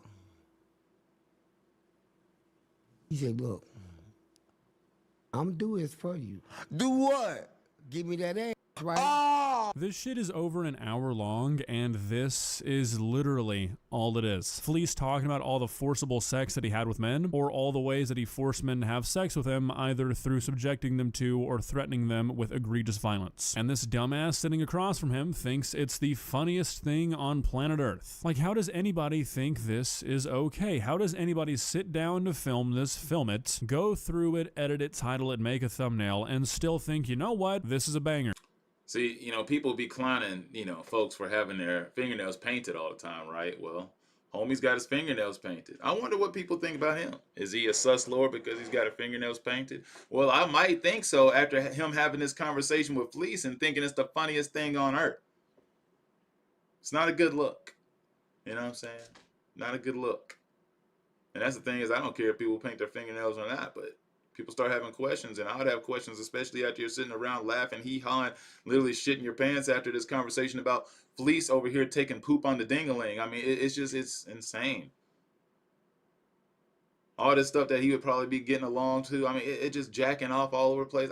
He said, look, I'm doing this for you. Do what? Give me that ass, right? Oh! This shit is over an hour long, and this is literally all it is. Fleece talking about all the forcible sex that he had with men, or all the ways that he forced men to have sex with him, either through subjecting them to or threatening them with egregious violence. And this dumbass sitting across from him thinks it's the funniest thing on planet Earth. Like, how does anybody think this is okay? How does anybody sit down to film this, film it, go through it, edit it, title it, make a thumbnail, and still think, you know what, this is a banger? See, people be clowning, folks for having their fingernails painted all the time, right? Well, homie's got his fingernails painted. I wonder what people think about him. Is he a sus lord because he's got his fingernails painted? Well, I might think so after him having this conversation with Fleece and thinking it's the funniest thing on earth. It's not a good look. You know what I'm saying? Not a good look. And that's the thing is, I don't care if people paint their fingernails or not, but people start having questions, and I would have questions, especially after you're sitting around laughing, hee-hawing, literally shitting your pants after this conversation about Fleece over here taking poop on the ding-a-ling. I mean, it's insane. All this stuff that he would probably be getting along to. I mean, it just jacking off all over the place.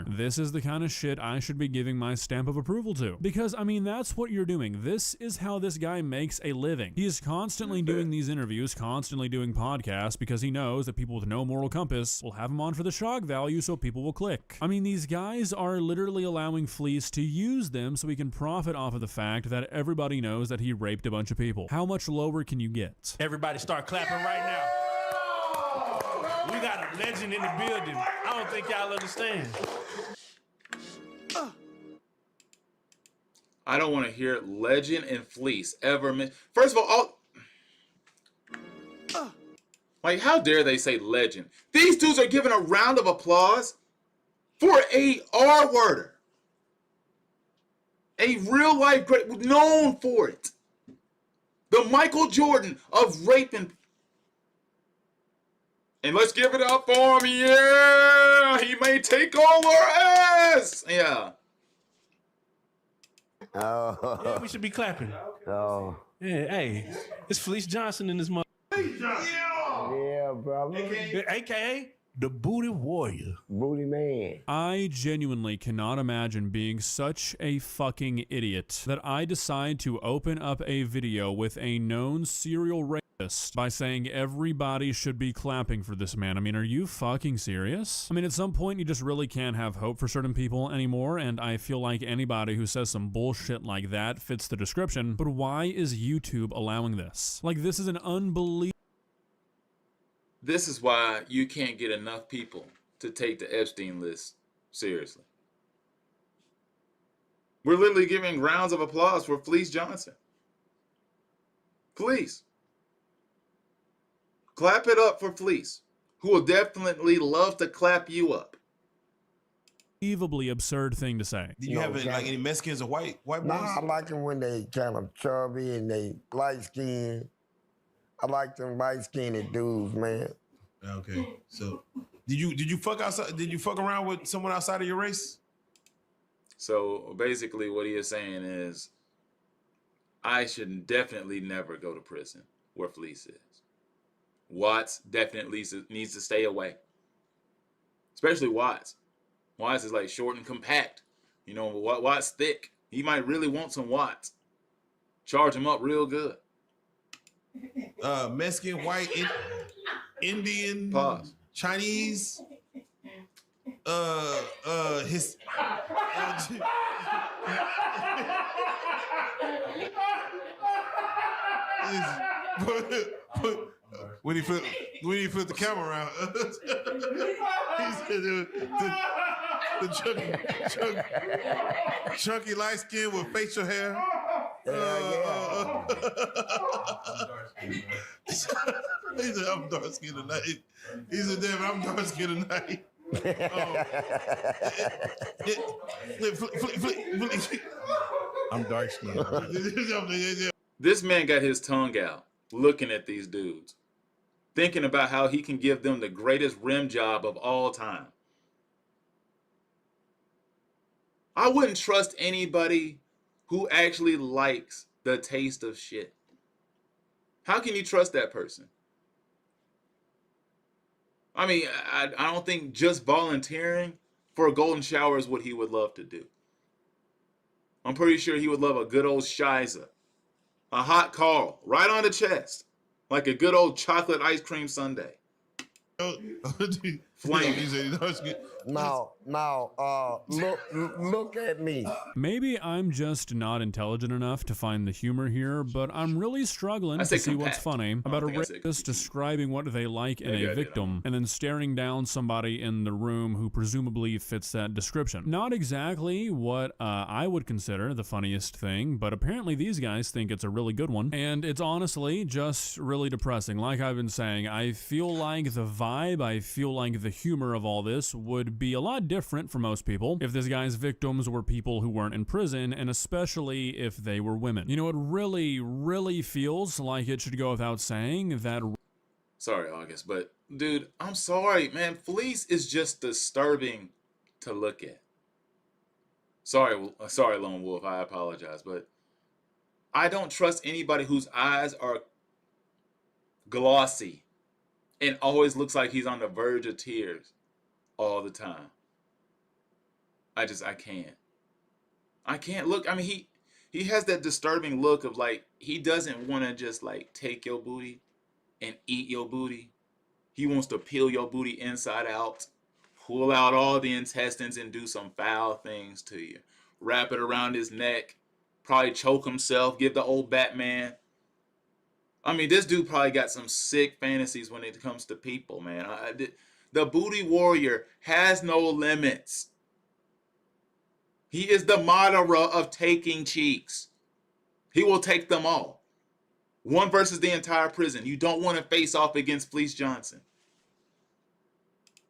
This is the kind of shit I should be giving my stamp of approval to. Because, I mean, that's what you're doing. This is how this guy makes a living. He is constantly doing these interviews, constantly doing podcasts, because he knows that people with no moral compass will have him on for the shock value so people will click. I mean, these guys are literally allowing Fleece to use them so he can profit off of the fact that everybody knows that he raped a bunch of people. How much lower can you get? Everybody start clapping right now. We got a legend in the building. I don't think y'all understand. I don't want to hear Legend and Fleece ever First of all, like, how dare they say Legend? These dudes are giving a round of applause for a R-worder. A real life great, known for it. The Michael Jordan of raping. And let's give it up for him. Yeah, he may take all our ass. Yeah. Oh. Yeah, we should be clapping. Oh. Yeah, hey, it's Fleece Johnson in this mother. Yeah, brother. AKA the Booty Warrior. Booty Man. I genuinely cannot imagine being such a fucking idiot that I decide to open up a video with a known serial rapist by saying everybody should be clapping for this man. I mean, are you fucking serious? I mean, at some point you just really can't have hope for certain people anymore, and I feel like anybody who says some bullshit like that fits the description, but why is YouTube allowing this? Like, this is an unbelievable. This is why you can't get enough people to take the Epstein list seriously. We're literally giving rounds of applause for Fleece Johnson. Fleece. Clap it up for Fleece, who will definitely love to clap you up. Unbelievably absurd thing to say. Do you have like any Mexicans or white boys? Nah, I like them when they kind of chubby and they light skinned. I like them light skinned dudes, man. Okay, so did you fuck outside? Did you fuck around with someone outside of your race? So basically, what he is saying is, I should definitely never go to prison where Fleece is. Watts definitely needs to stay away, especially Watts. Watts is like short and compact. You know, Watts thick. He might really want some Watts. Charge him up real good. Mexican, white, Indian, Pause. Chinese, his. When he flip the camera around, he said the chunky light skin with facial hair. He said, I'm dark skinned tonight. He said, David, I'm dark skinned tonight. I'm dark skinned. This man got his tongue out looking at these dudes, thinking about how he can give them the greatest rim job of all time. I wouldn't trust anybody who actually likes the taste of shit. How can you trust that person? I mean, I don't think just volunteering for a golden shower is what he would love to do. I'm pretty sure he would love a good old shiza. A hot Carl, right on the chest. Like a good old chocolate ice cream sundae. Flame. Now, look at me. Maybe I'm just not intelligent enough to find the humor here, but I'm really struggling to see what's funny about a rapist describing what they like in a victim and then staring down somebody in the room who presumably fits that description. Not exactly what I would consider the funniest thing, but apparently these guys think it's a really good one, and it's honestly just really depressing. Like I've been saying, I feel like the vibe, I feel like the humor of all this would be a lot different for most people if this guy's victims were people who weren't in prison, and especially if they were women. You know, it really, really feels like it should go without saying that. Sorry, August, but dude, I'm sorry, man. Fleece is just disturbing to look at. Sorry, Lone Wolf. I apologize, but I don't trust anybody whose eyes are glossy and always looks like he's on the verge of tears all the time. I can't. I can't look. I mean, he has that disturbing look of like, he doesn't want to just like take your booty and eat your booty. He wants to peel your booty inside out, pull out all the intestines and do some foul things to you. Wrap it around his neck, probably choke himself, give the old Batman. I mean, this dude probably got some sick fantasies when it comes to people, man. The booty warrior has no limits. He is the moderer of taking cheeks. He will take them all. One versus the entire prison. You don't want to face off against Fleece Johnson.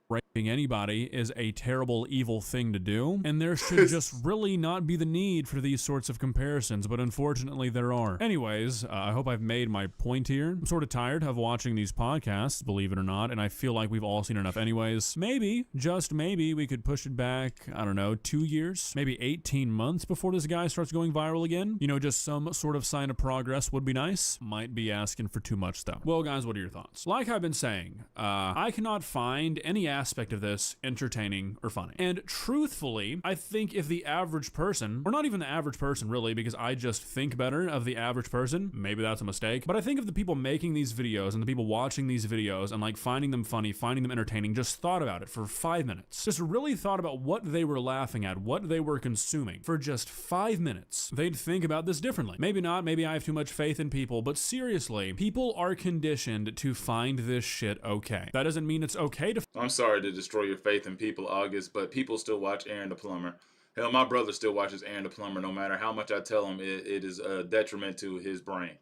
Raping anybody is a terrible, evil thing to do, and there should just really not be the need for these sorts of comparisons, but unfortunately there are. Anyways, I hope I've made my point here. I'm sort of tired of watching these podcasts, believe it or not, and I feel like we've all seen enough anyways. Maybe, just maybe, we could push it back, I don't know, 2 years, maybe 18 months before this guy starts going viral again. You know, just some sort of sign of progress would be nice. Might be asking for too much, though. Well, guys, what are your thoughts? Like I've been saying, I cannot find any aspect of this entertaining or funny. And truthfully, I think if the average person, or not even the average person really, because I just think better of the average person, maybe that's a mistake, but I think if the people making these videos and the people watching these videos and like finding them funny, finding them entertaining, just thought about it for 5 minutes, just really thought about what they were laughing at, what they were consuming for just 5 minutes, they'd think about this differently. Maybe not, maybe I have too much faith in people, but seriously, people are conditioned to find this shit okay. That doesn't mean it's okay to I'm sorry to destroy your faith in people, August, but people still watch Aaron the Plumber. Hell, my brother still watches Aaron the Plumber no matter how much I tell him it is a detriment to his brain.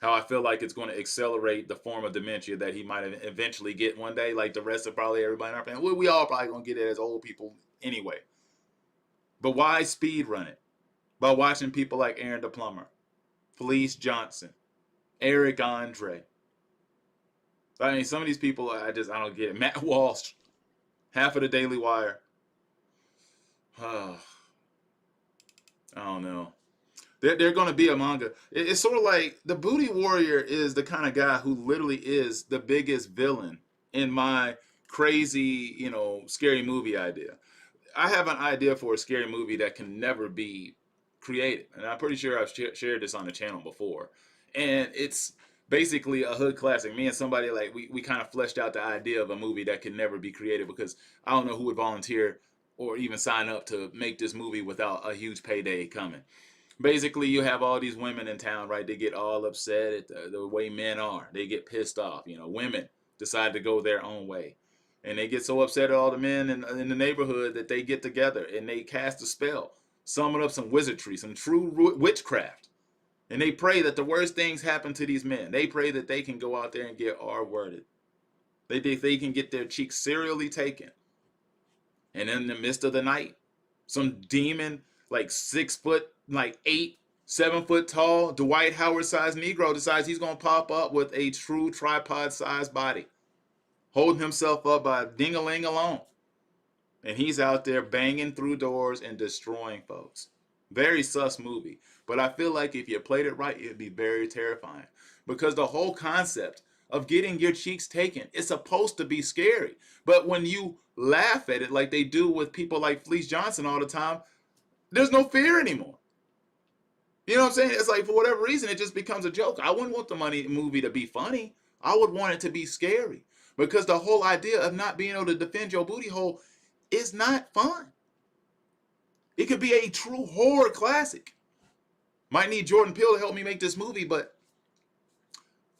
How I feel like it's going to accelerate the form of dementia that he might eventually get one day, like the rest of probably everybody in our family. We all probably going to get it as old people anyway. But why speed run it? By watching people like Aaron the Plumber, Fleece Johnson, Eric Andre. I mean, some of these people, I don't get it. Matt Walsh, half of the Daily Wire. I don't know. They're going to be a manga. It's sort of like the Booty Warrior is the kind of guy who literally is the biggest villain in my crazy, scary movie idea. I have an idea for a scary movie that can never be created. And I'm pretty sure I've shared this on the channel before. And it's basically a hood classic. Me and somebody, like, we kind of fleshed out the idea of a movie that can never be created because I don't know who would volunteer or even sign up to make this movie without a huge payday coming. Basically, you have all these women in town, right? They get all upset at the way men are. They get pissed off. Women decide to go their own way. And they get so upset at all the men in the neighborhood that they get together and they cast a spell, summon up some wizardry, some true witchcraft. And they pray that the worst things happen to these men. They pray that they can go out there and get R-worded. They can get their cheeks serially taken. And in the midst of the night, some demon, like 6 foot, like 8, 7 foot tall, Dwight Howard sized Negro decides he's going to pop up with a true tripod sized body, holding himself up by a ding-a-ling alone. And he's out there banging through doors and destroying folks. Very sus movie. But I feel like if you played it right, it'd be very terrifying. Because the whole concept of getting your cheeks taken is supposed to be scary. But when you laugh at it like they do with people like Fleece Johnson all the time, there's no fear anymore. You know what I'm saying? It's like, for whatever reason, it just becomes a joke. I wouldn't want the movie to be funny. I would want it to be scary. Because the whole idea of not being able to defend your booty hole is not fun. It could be a true horror classic. Might need Jordan Peele to help me make this movie, but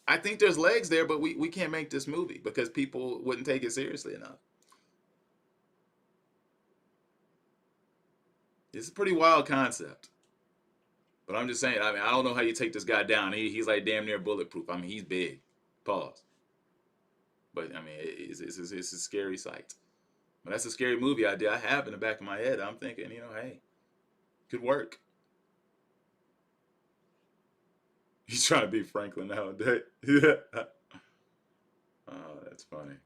I think there's legs there, but we can't make this movie because people wouldn't take it seriously enough. It's a pretty wild concept. But I'm just saying, I don't know how you take this guy down. He's like damn near bulletproof. He's big. Pause. But, it's a scary sight. But that's a scary movie idea I have in the back of my head. I'm thinking, hey, could work. He's trying to be Franklin nowadays. Oh, that's funny.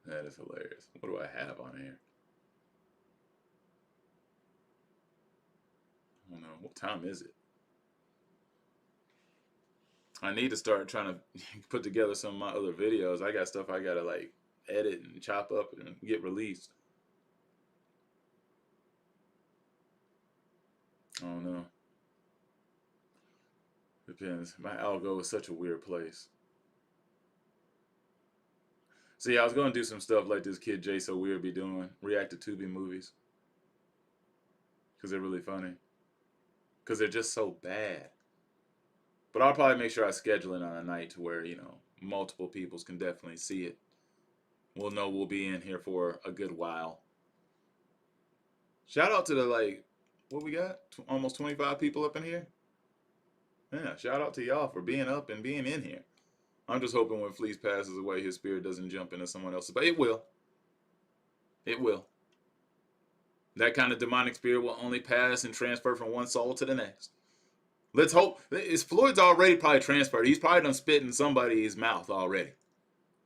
That is hilarious. What do I have on here? I don't know. What time is it? I need to start trying to put together some of my other videos. I got stuff I got to like edit and chop up and get released. I don't know. Depends. My algo is such a weird place. See, I was going to do some stuff like this kid Jay So Weird be doing. React to Tubi movies. Because they're really funny. Because they're just so bad. But I'll probably make sure I schedule it on a night to where, multiple peoples can definitely see it. we'll know we'll be in here for a good while. Shout out to the, like, what we got? Almost 25 people up in here. Yeah, shout out to y'all for being up and being in here. I'm just hoping when Fleece passes away, his spirit doesn't jump into someone else's. But it will. It will. That kind of demonic spirit will only pass and transfer from one soul to the next. Let's hope. Floyd's already probably transferred. He's probably done spit in somebody's mouth already.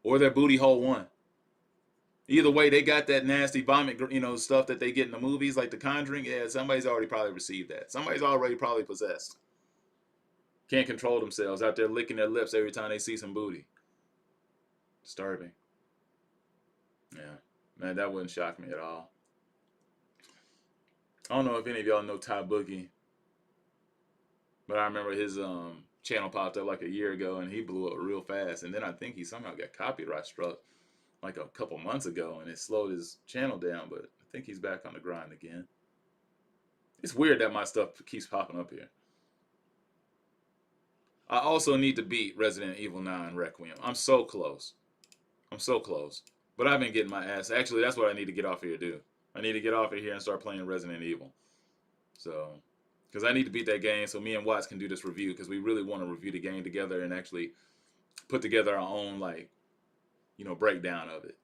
Or their booty hole one. Either way, they got that nasty vomit, stuff that they get in the movies, like The Conjuring. Yeah, somebody's already probably received that. Somebody's already probably possessed. Can't control themselves, out there licking their lips every time they see some booty. Disturbing. Yeah, man, that wouldn't shock me at all. I don't know if any of y'all know Ty Boogie, but I remember his channel popped up like a year ago, and he blew up real fast. And then I think he somehow got copyright struck like a couple months ago, and it slowed his channel down. But I think he's back on the grind again. It's weird that my stuff keeps popping up here. I also need to beat Resident Evil 9 Requiem. I'm so close. I'm so close. But I've been getting my ass. Actually, that's what I need to get off of here, do. I need to get off of here and start playing Resident Evil. So, because I need to beat that game so me and Watts can do this review, because we really want to review the game together and actually put together our own, like, breakdown of it.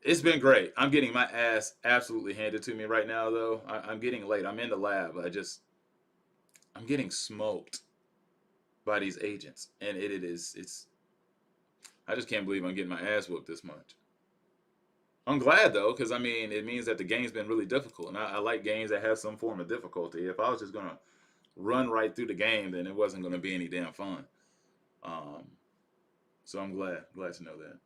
It's been great. I'm getting my ass absolutely handed to me right now, though. I'm getting late. I'm in the lab. I'm getting smoked by these agents, and it's I just can't believe I'm getting my ass whooped this much. I'm glad though, because I mean it means that the game's been really difficult, and I like games that have some form of difficulty. If I was just gonna run right through the game, then it wasn't gonna be any damn fun. So I'm glad to know that.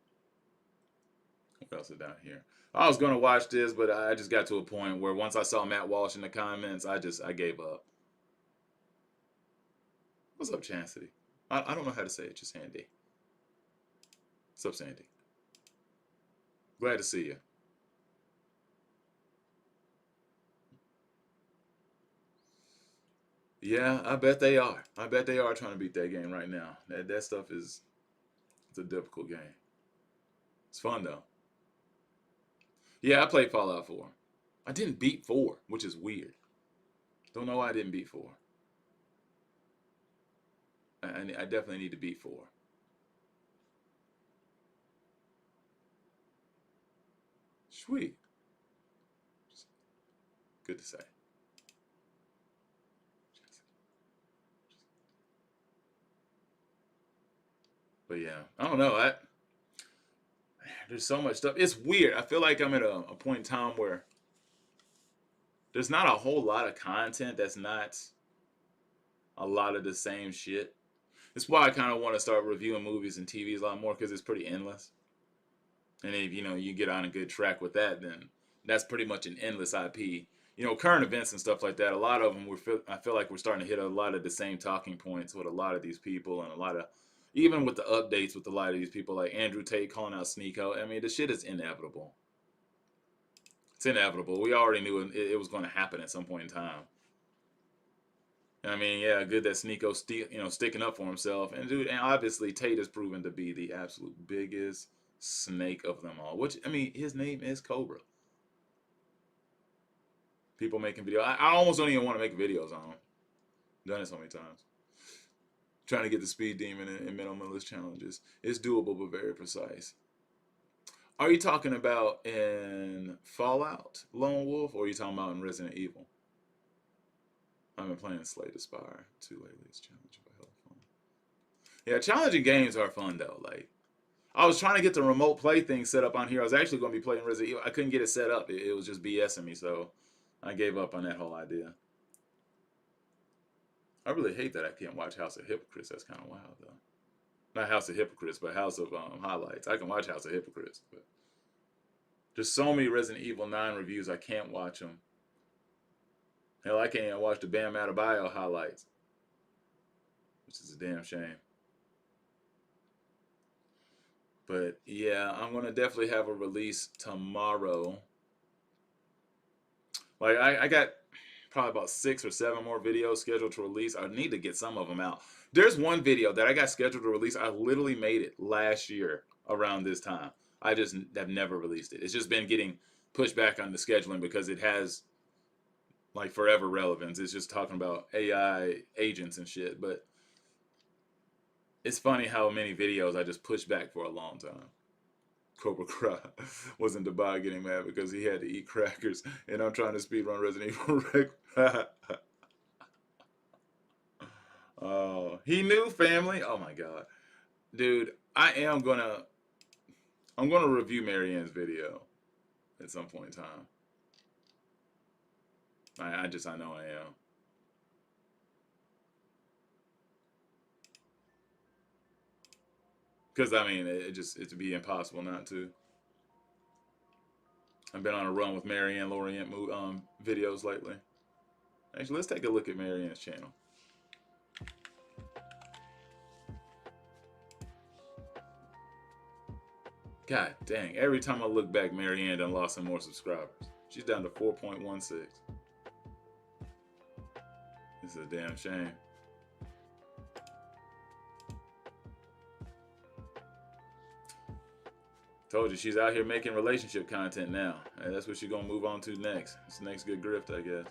What else is down here? I was gonna watch this, but I just got to a point where once I saw Matt Walsh in the comments, I gave up. What's up, Chancity? I don't know how to say it, just Sandy. What's up, Sandy? Glad to see you. Yeah, I bet they are. I bet they are trying to beat that game right now. That stuff it's a difficult game. It's fun, though. Yeah, I played Fallout 4. I didn't beat 4, which is weird. Don't know why I didn't beat 4. I definitely need to beat 4. Sweet. Good to say. But yeah, I don't know. There's so much stuff. It's weird. I feel like I'm at a point in time where there's not a whole lot of content that's not a lot of the same shit. That's why I kind of want to start reviewing movies and TVs a lot more, because it's pretty endless. And if you get on a good track with that, then that's pretty much an endless IP. Current events and stuff like that, a lot of them, I feel like we're starting to hit a lot of the same talking points with a lot of these people, and a lot of, even with the updates with a lot of these people, like Andrew Tate calling out Sneeko. I mean, the shit is inevitable. It's inevitable. We already knew it was going to happen at some point in time. I mean, yeah, good that Sneeko sticking up for himself. And dude, and obviously Tate has proven to be the absolute biggest snake of them all. Which, I mean, his name is Cobra. People making videos. I almost don't even want to make videos on him. Done it so many times. Trying to get the speed demon in minimalist challenges. It's doable, but very precise. Are you talking about in Fallout, Lone Wolf, or are you talking about in Resident Evil? I've been playing Slay the Spire 2 lately. It's challenging, but hella fun. Yeah, challenging games are fun though. Like, I was trying to get the remote play thing set up on here. I was actually going to be playing Resident Evil. I couldn't get it set up. It was just BSing me, so I gave up on that whole idea. I really hate that I can't watch House of Hypocrites. That's kind of wild, though. Not House of Hypocrites, but House of Highlights. I can watch House of Hypocrites, but there's so many Resident Evil 9 reviews, I can't watch them. Hell, I can't even watch the Bam Adebayo highlights, which is a damn shame. But yeah, I'm going to definitely have a release tomorrow. Like, I got probably about 6 or 7 more videos scheduled to release. I need to get some of them out. There's one video that I got scheduled to release. I literally made it last year. around this time. I just have never released it. It's just been getting pushed back on the scheduling because it has like forever relevance. It's just talking about AI agents and shit. But it's funny how many videos I just pushed back for a long time. Cobra Cry was in Dubai getting mad because he had to eat crackers, and I'm trying to speedrun Resident Evil. Oh, he knew, family. Oh my god, dude, I'm gonna review Marianne's video at some point in time. I know I am. Because, I mean, it'd be impossible not to. I've been on a run with Marianne Lorient videos lately. Actually, let's take a look at Marianne's channel. God dang, every time I look back, Marianne done lost some more subscribers. She's down to 4.16. This is a damn shame. Told you, she's out here making relationship content now. And that's what she's gonna move on to next. It's the next good grift, I guess.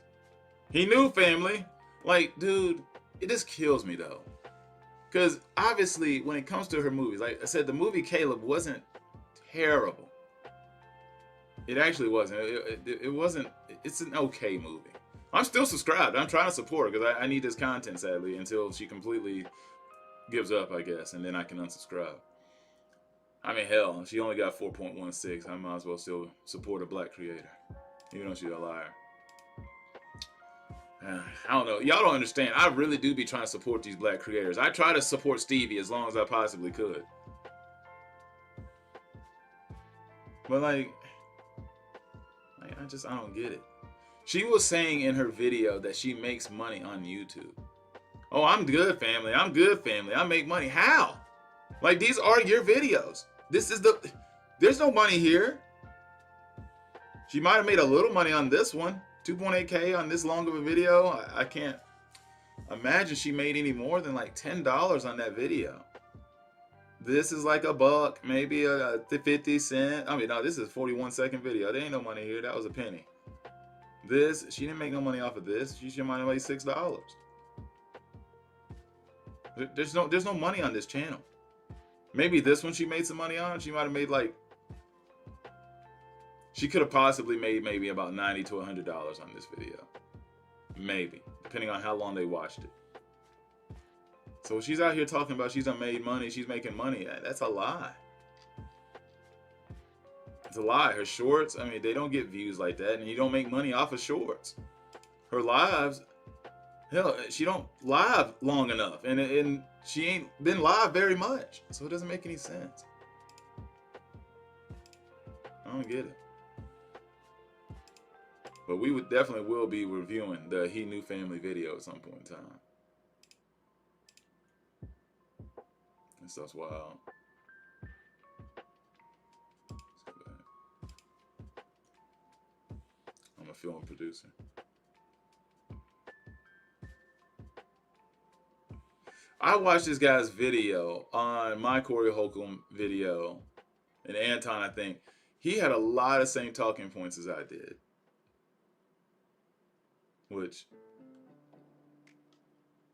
He knew, family. Like, dude, it just kills me though. Because obviously, when it comes to her movies, like I said, the movie Caleb wasn't terrible. It actually wasn't. It wasn't. It's an okay movie. I'm still subscribed. I'm trying to support her because I need this content, sadly, until she completely gives up, I guess, and then I can unsubscribe. I mean, hell, she only got 4.16. I might as well still support a black creator, even though she's a liar. I don't know. Y'all don't understand. I really do be trying to support these black creators. I try to support Stevie as long as I possibly could. But like I don't get it. She was saying in her video that she makes money on YouTube. Oh, I'm good, family. I'm good, family. I make money. How? Like, these are your videos. There's no money here. She might have made a little money on this one. 2.8K on this long of a video. I can't imagine she made any more than like $10 on that video. This is like $1, maybe a 50 cent. I mean, no, this is a 41-second video. There ain't no money here. That was a penny. This, she didn't make no money off of this. She might have made $6. There's no money on this channel. Maybe this one she made some money on. She might have made like, she could have possibly made maybe about $90 to $100 on this video. Maybe, depending on how long they watched it. So she's out here talking about she's done made money, she's making money. That's a lie. It's a lie. Her shorts, I mean, they don't get views like that, and you don't make money off of shorts. Her lives, hell, she don't live long enough, and she ain't been live very much, so it doesn't make any sense. I don't get it. But we definitely will be reviewing the He Knew Family video at some point in time. That stuff's wild. I'm a film producer. I watched this guy's video on my Corey Holcomb video, and Anton, I think. He had a lot of same talking points as I did. Which,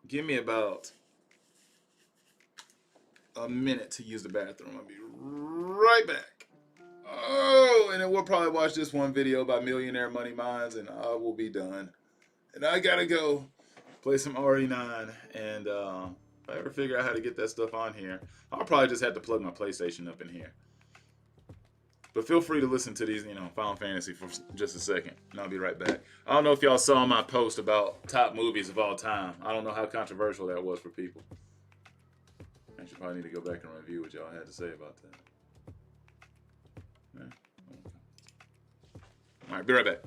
give me about a minute to use the bathroom. I'll be right back. Oh, and then we'll probably watch this one video by Millionaire Money Minds, and I will be done. And I gotta go play some RE9, and if I ever figure out how to get that stuff on here, I'll probably just have to plug my PlayStation up in here. But feel free to listen to these, Final Fantasy for just a second, and I'll be right back. I don't know if y'all saw my post about top movies of all time. I don't know how controversial that was for people. I should probably need to go back and review what y'all had to say about that. Yeah. All right, be right back.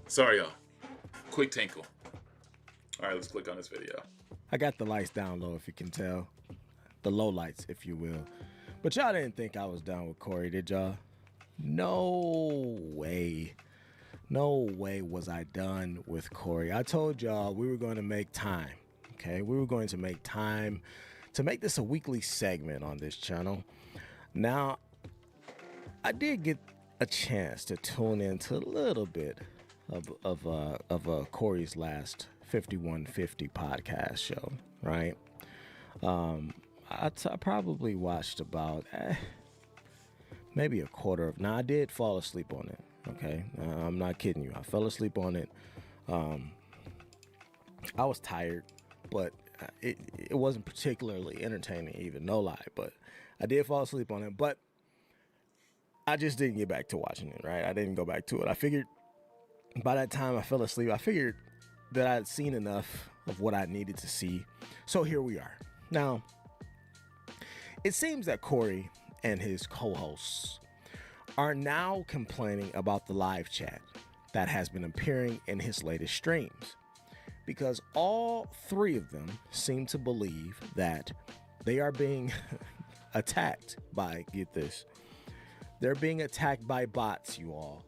Sorry, y'all. Quick tinkle. All right, let's click on this video. I got the lights down low, if you can tell. The low lights, if you will. But y'all didn't think I was done with Corey, did y'all? No way. No way was I done with Corey. I told y'all we were going to make time, okay? We were going to make time to make this a weekly segment on this channel. Now, I did get a chance to tune into a little bit of Corey's last 5150 podcast show, right? I probably watched about maybe a quarter of. Now I did fall asleep on it. Okay, I'm not kidding you. I fell asleep on it. I was tired, but it wasn't particularly entertaining, even, no lie. But I did fall asleep on it. But I just didn't get back to watching it. Right, I didn't go back to it. I figured by that time I fell asleep. I figured that I had seen enough of what I needed to see. So here we are. Now, it seems that Corey and his co-hosts are now complaining about the live chat that has been appearing in his latest streams, because all three of them seem to believe that they are being attacked by, get this, they're being attacked by bots, you all.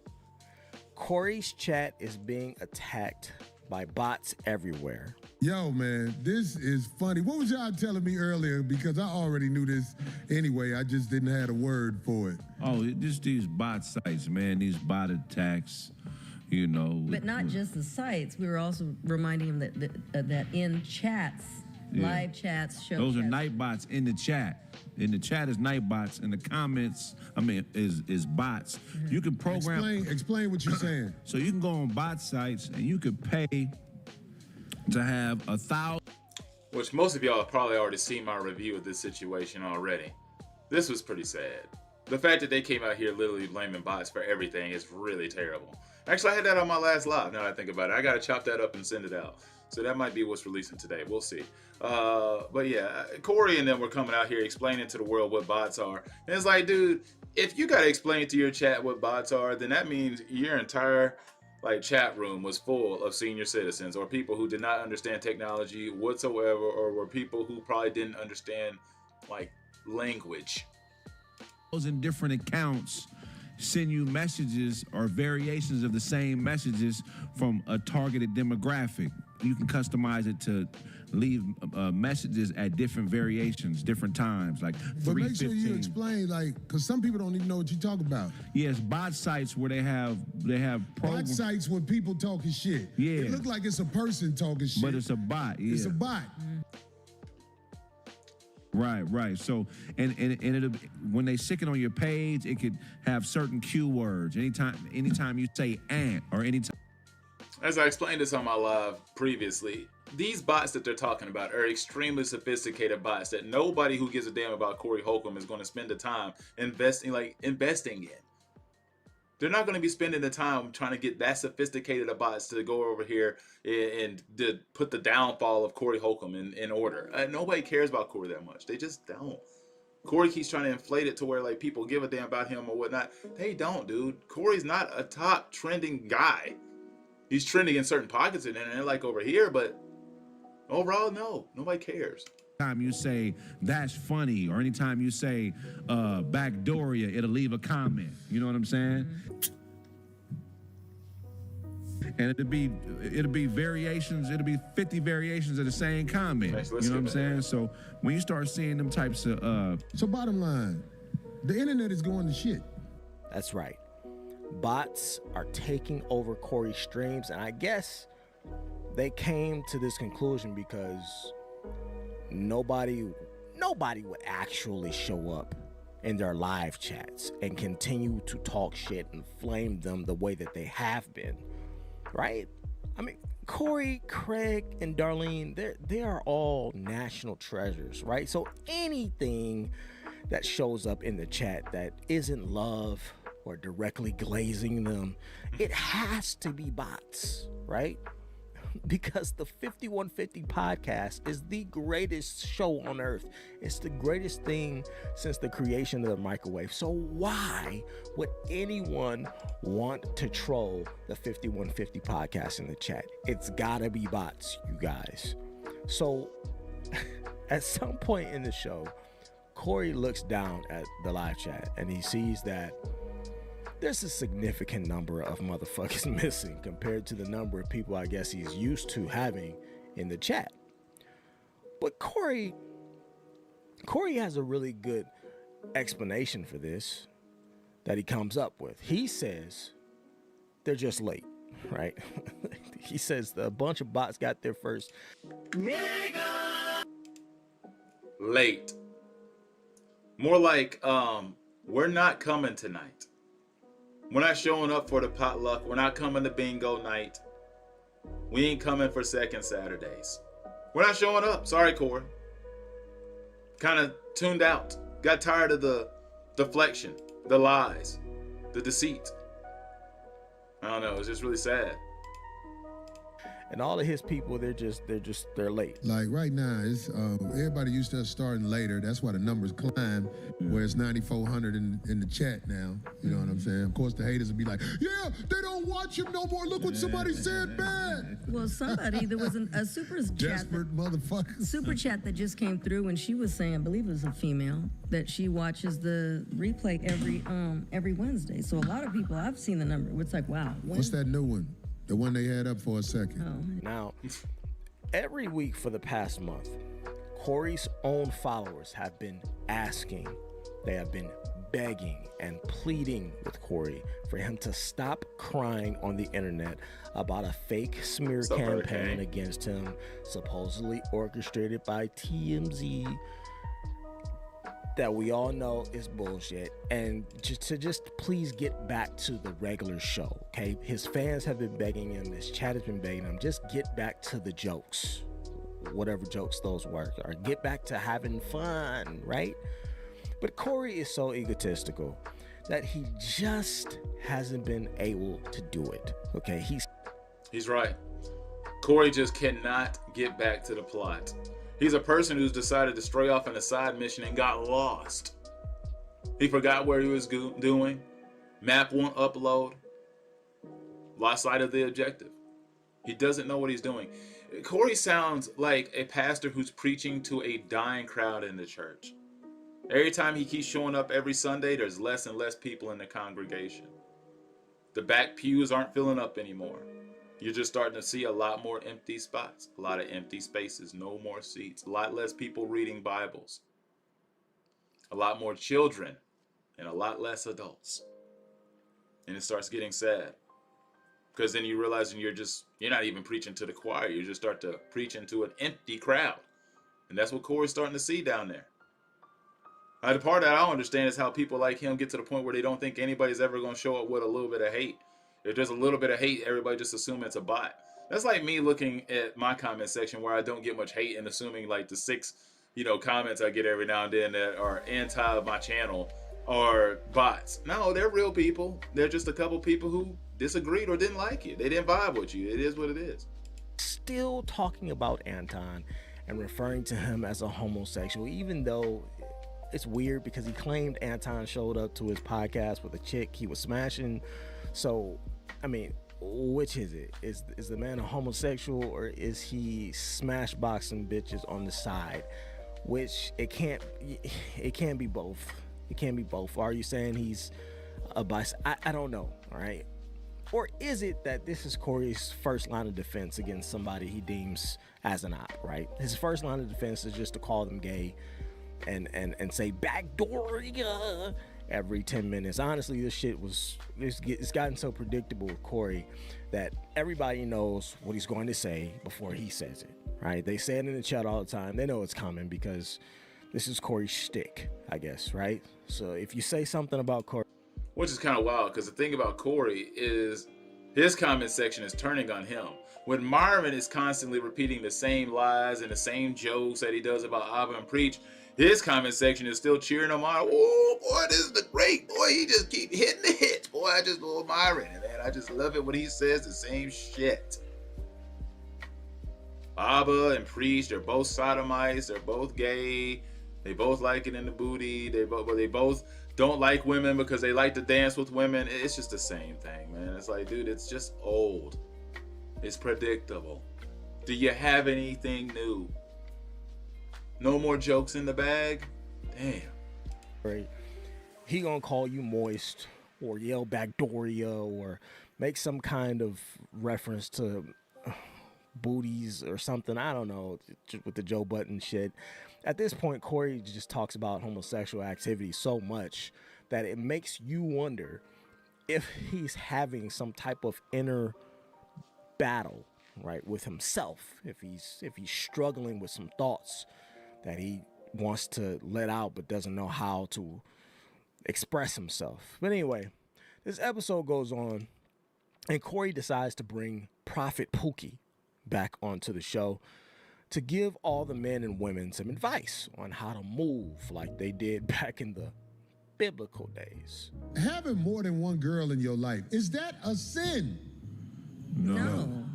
Corey's chat is being attacked by bots everywhere. Yo, man, this is funny. What was y'all telling me earlier? Because I already knew this anyway. I just didn't have a word for it. Oh, just these bot sites, man. These bot attacks, you know. But not just the sites. We were also reminding them that in chats, live chats, show those chats. are night bots in the chat. In the chat is night bots. In the comments, is bots. Mm-hmm. You can program. Explain what you're saying. So you can go on bot sites and you could pay to have 1,000. Which most of y'all have probably already seen my review of this situation already. This was pretty sad. The fact that they came out here literally blaming bots for everything is really terrible. Actually, I had that on my last live, now that I think about it. I gotta chop that up and send it out. So that might be what's releasing today. We'll see. But yeah, Corey and them were coming out here explaining to the world what bots are. And it's like, dude, if you gotta explain to your chat what bots are, then that means your entire chat room was full of senior citizens or people who did not understand technology whatsoever, or were people who probably didn't understand language. Those in different accounts send you messages or variations of the same messages from a targeted demographic. You can customize it to leave messages at different variations, different times, like 3:15. But make sure you explain, because some people don't even know what you talk about. Yes, bot sites where they have bot sites where people talking shit. Yeah, it look like it's a person talking shit, but it's a bot. Yeah. It's a bot. Right. So, and it'll, when they stick it on your page, it could have certain keywords. Anytime you say ant or anytime. As I explained this on my live previously, these bots that they're talking about are extremely sophisticated bots that nobody who gives a damn about Corey Holcomb is going to spend the time investing in. They're not going to be spending the time trying to get that sophisticated of bots to go over here and to put the downfall of Corey Holcomb in order. Nobody cares about Corey that much. They just don't. Corey keeps trying to inflate it to where people give a damn about him or whatnot. They don't, dude. Corey's not a top trending guy. He's trending in certain pockets and over here, but overall, no. Nobody cares. Anytime you say that's funny, or anytime you say backdooria, it'll leave a comment. You know what I'm saying? And it'll be variations. It'll be 50 variations of the same comment. You know what I'm saying? So when you start seeing them types of so bottom line, the internet is going to shit. That's right. Bots are taking over Corey's streams, and I guess they came to this conclusion because nobody would actually show up in their live chats and continue to talk shit and flame them the way that they have been, right? I mean, Corey, Craig, and Darlene, they are all national treasures, right? So anything that shows up in the chat that isn't love or directly glazing them, it has to be bots, right? because the 5150 podcast is the greatest show on earth. It's the greatest thing since the creation of the microwave. So why would anyone want to troll the 5150 podcast in the chat? It's gotta be bots, you guys. So at some point in the show, Corey looks down at the live chat and he sees that there's a significant number of motherfuckers missing compared to the number of people I guess he's used to having in the chat. But Corey has a really good explanation for this that he comes up with. He says they're just late, right? He says a bunch of bots got there first. Late. More like, we're not coming tonight. We're not showing up for the potluck. We're not coming to bingo night. We ain't coming for second Saturdays. We're not showing up. Sorry, Corey. Kind of tuned out. Got tired of the deflection, the lies, the deceit. I don't know. It's just really sad. And all of his people, they're late. Like right now, it's everybody used to us starting later. That's why the numbers climb. Where it's 9,400 in the chat now. You know what I'm saying? Of course, the haters will be like, "Yeah, they don't watch him no more. Look what somebody said bad." Well, there was a super chat. Desperate motherfucker. Super chat that just came through, and she was saying, I believe it was a female, that she watches the replay every Wednesday. So a lot of people, I've seen the number. It's like, wow. What's that new one? The one they had up for a second. Oh. Now, every week for the past month, Corey's own followers have been asking, they have been begging and pleading with Corey for him to stop crying on the internet about a fake smear campaign against him, supposedly orchestrated by TMZ, that we all know is bullshit, and just please get back to the regular show, okay? His fans have been begging him, his chat has been begging him, just get back to the jokes, whatever jokes those were, or get back to having fun, right? But Corey is so egotistical that he just hasn't been able to do it, okay? He's right. Corey just cannot get back to the plot. He's a person who's decided to stray off on a side mission and got lost. He forgot where he was doing. Map won't upload. Lost sight of the objective. He doesn't know what he's doing. Corey sounds like a pastor who's preaching to a dying crowd in the church. Every time he keeps showing up every Sunday, there's less and less people in the congregation. The back pews aren't filling up anymore. You're just starting to see a lot more empty spots, a lot of empty spaces, no more seats, a lot less people reading Bibles, a lot more children, and a lot less adults. And it starts getting sad, because then you realize you're not even preaching to the choir. You just start to preach into an empty crowd. And that's what Corey's starting to see down there. The part that I don't understand is how people like him get to the point where they don't think anybody's ever going to show up with a little bit of hate. If there's a little bit of hate, everybody just assume it's a bot. That's like me looking at my comment section where I don't get much hate and assuming like the 6, comments I get every now and then that are anti my channel are bots. No, they're real people. They're just a couple people who disagreed or didn't like you. They didn't vibe with you. It is what it is. Still talking about Anton and referring to him as a homosexual, even though it's weird because he claimed Anton showed up to his podcast with a chick he was smashing. So, I mean, which is it? Is the man a homosexual, or is he smash boxing bitches on the side? Which it can't be both. It can't be both. Are you saying he's a bias? I don't know. All right. Or is it that this is Corey's first line of defense against somebody he deems as an op, right? His first line of defense is just to call them gay and say backdoor every 10 minutes. Honestly, it's gotten so predictable with Corey that everybody knows what he's going to say before he says it, right? They say it in the chat all the time. They know it's coming because this is Corey's shtick, I guess, right? So if you say something about Corey, which is kind of wild, because the thing about Corey is his comment section is turning on him. When Myron is constantly repeating the same lies and the same jokes that he does about Abba and Preach, his comment section is still cheering him on. Oh, boy, this is the great. Boy, he just keep hitting the hits. Boy, I just love Myron. And man, I just love it when he says the same shit. Abba and Preach, they're both sodomites, they're both gay, they both like it in the booty, they both don't like women because they like to dance with women. It's just the same thing, man. It's like, dude, it's just old. It's predictable. Do you have anything new? No more jokes in the bag? Damn. Right. He gonna call you moist or yell Backdoria or make some kind of reference to booties or something. I don't know, with the Joe Button shit. At this point, Corey just talks about homosexual activity so much that it makes you wonder if he's having some type of inner battle, right, with himself. If he's struggling with some thoughts that he wants to let out but doesn't know how to express himself. But anyway, this episode goes on, and Corey decides to bring Prophet Pookie back onto the show to give all the men and women some advice on how to move like they did back in the biblical days. Having more than one girl in your life, is that a sin? No.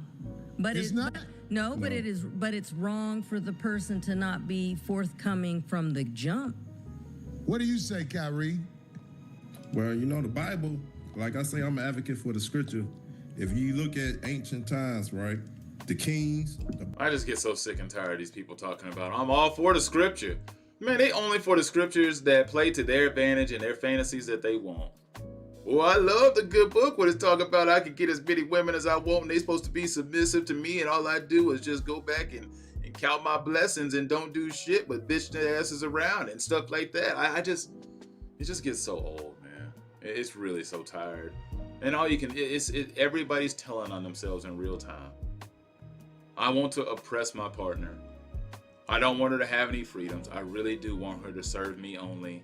But It's not? But it is. But it's wrong for the person to not be forthcoming from the jump. What do you say, Kyrie? Well, you know, the Bible, like I say, I'm an advocate for the scripture. If you look at ancient times, right, the kings. I just get so sick and tired of these people talking about, I'm all for the scripture. Man, they only for the scriptures that play to their advantage and their fantasies that they want. Well, I love the good book when it's talking about I can get as many women as I want and they're supposed to be submissive to me, and all I do is just go back and count my blessings and don't do shit but bitch their asses around and stuff like that. It just gets so old, man. It's really so tired. And all you can, everybody's telling on themselves in real time. I want to oppress my partner. I don't want her to have any freedoms. I really do want her to serve me only.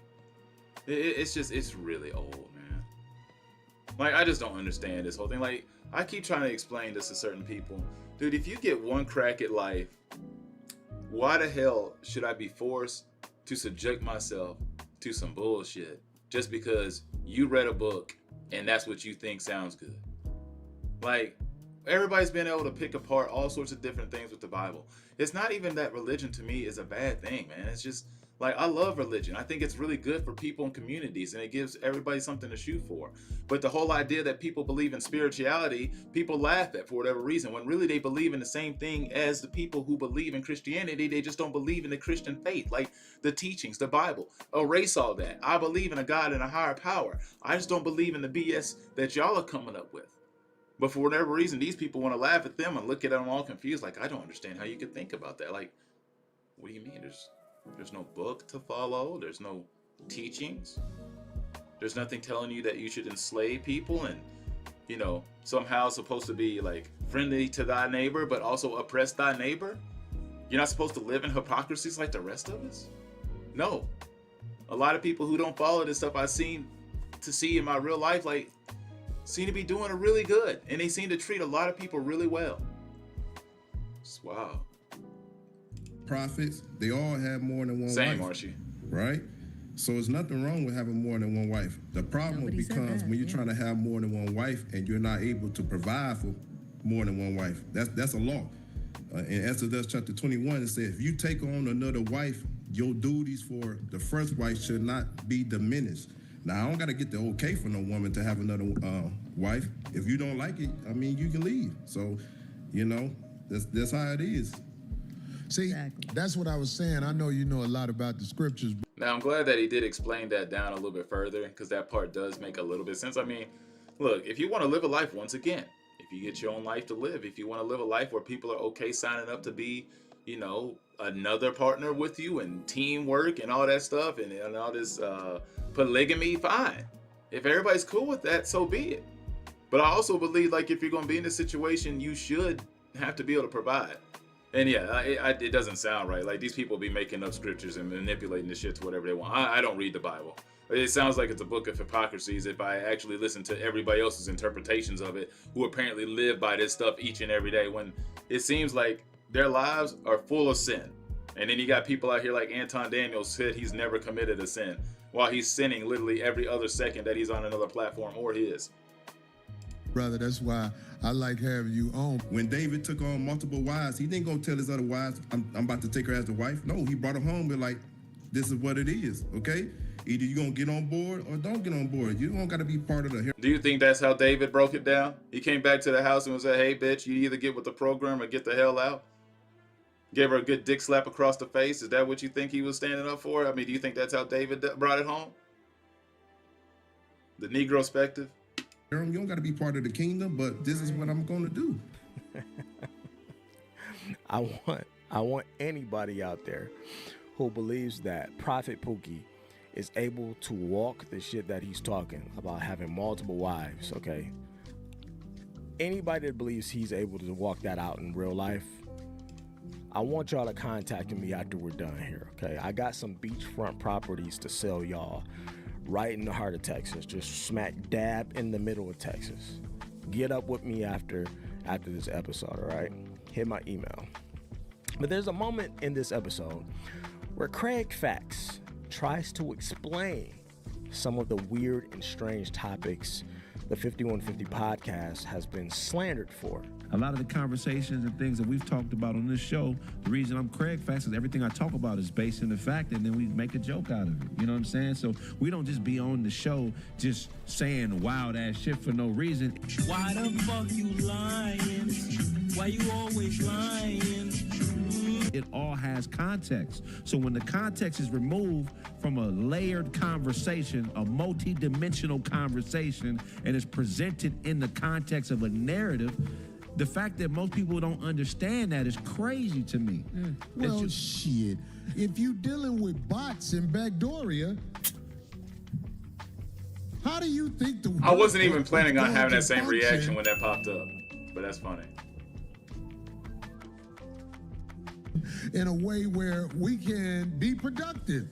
It's really old, man. Like, I just don't understand this whole thing. Like, I keep trying to explain this to certain people. Dude, if you get one crack at life, why the hell should I be forced to subject myself to some bullshit just because you read a book and that's what you think sounds good? Like, everybody's been able to pick apart all sorts of different things with the Bible. It's not even that religion to me is a bad thing, man. It's just, like, I love religion. I think it's really good for people and communities, and it gives everybody something to shoot for. But the whole idea that people believe in spirituality, people laugh at for whatever reason, when really they believe in the same thing as the people who believe in Christianity. They just don't believe in the Christian faith, like the teachings, the Bible. Erase all that. I believe in a God and a higher power. I just don't believe in the BS that y'all are coming up with. But for whatever reason, these people want to laugh at them and look at them all confused, like, I don't understand how you could think about that. Like, what do you mean? There's no book to follow. There's no teachings. There's nothing telling you that you should enslave people and, you know, somehow supposed to be like friendly to thy neighbor, but also oppress thy neighbor. You're not supposed to live in hypocrisies like the rest of us. No. A lot of people who don't follow this stuff I've seen to see in my real life, like, seem to be doing it really good. And they seem to treat a lot of people really well. It's wow. Prophets, they all have more than one Same, wife. Archie. Right? So there's nothing wrong with having more than one wife. The problem Nobody said becomes that, when you're yeah. trying to have more than one wife and you're not able to provide for more than one wife. That's a law. In Exodus chapter 21, it says, if you take on another wife, your duties for the first wife should not be diminished. Now, I don't got to get the okay for no woman to have another wife. If you don't like it, I mean, you can leave. So, you know, that's how it is. See, that's what I was saying. I know you know a lot about the scriptures. Now, I'm glad that he did explain that down a little bit further, because that part does make a little bit of sense. I mean, look, if you want to live a life, once again, if you get your own life to live, if you want to live a life where people are okay signing up to be, you know, another partner with you and teamwork and all that stuff and all this polygamy, fine. If everybody's cool with that, so be it. But I also believe, like, if you're going to be in this situation, you should have to be able to provide. And yeah, it doesn't sound right. Like, these people be making up scriptures and manipulating the shit to whatever they want. I don't read the Bible. It sounds like it's a book of hypocrisies if I actually listen to everybody else's interpretations of it, who apparently live by this stuff each and every day, when it seems like their lives are full of sin. And then you got people out here like Anton Daniels said he's never committed a sin, while he's sinning literally every other second that he's on another platform or his. Brother, that's why I like having you on. When David took on multiple wives, he didn't go tell his other wives, I'm about to take her as a wife. No, he brought her home and like, this is what it is, okay? Either you're going to get on board or don't get on board. You don't got to be part of the... Do you think that's how David broke it down? He came back to the house and was like, hey, bitch, you either get with the program or get the hell out? Gave her a good dick slap across the face. Is that what you think he was standing up for? I mean, do you think that's how David brought it home? The Negro perspective? You don't got to be part of the kingdom, but this is what I'm going to do. I want anybody out there who believes that Prophet Pookie is able to walk the shit that he's talking about, having multiple wives, okay? Anybody that believes he's able to walk that out in real life, I want y'all to contact me after we're done here, okay? I got some beachfront properties to sell y'all right in the heart of Texas, just smack dab in the middle of Texas. Get up with me after this episode, all right? Hit my email. But there's a moment in this episode where Craig Fax tries to explain some of the weird and strange topics the 5150 podcast has been slandered for. A lot of the conversations and things that we've talked about on this show, the reason I'm Craig Fax is everything I talk about is based in the fact, and then we make a joke out of it. You know what I'm saying? So we don't just be on the show just saying wild ass shit for no reason. Why the fuck you lying? Why you always lying? It all has context. So when the context is removed from a layered conversation, a multi-dimensional conversation, and is presented in the context of a narrative, the fact that most people don't understand that is crazy to me. Well, shit. If you dealing with bots and Backdooria, how do you think the... I wasn't even planning on having that same reaction when that popped up, but that's funny. In a way where we can be productive.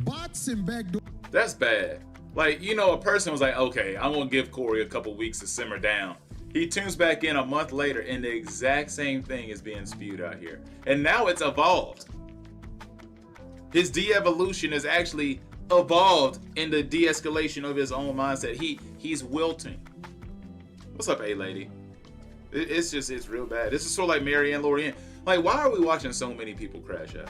Bots and backdoor. That's bad. Like, you know, a person was like, okay, I'm going to give Corey a couple weeks to simmer down. He tunes back in a month later and the exact same thing is being spewed out here. And now it's evolved. His de-evolution is actually evolved in the de-escalation of his own mindset. He's wilting. What's up, A-Lady? It's real bad. This is sort of like Marianne Lorian. Like, why are we watching so many people crash out?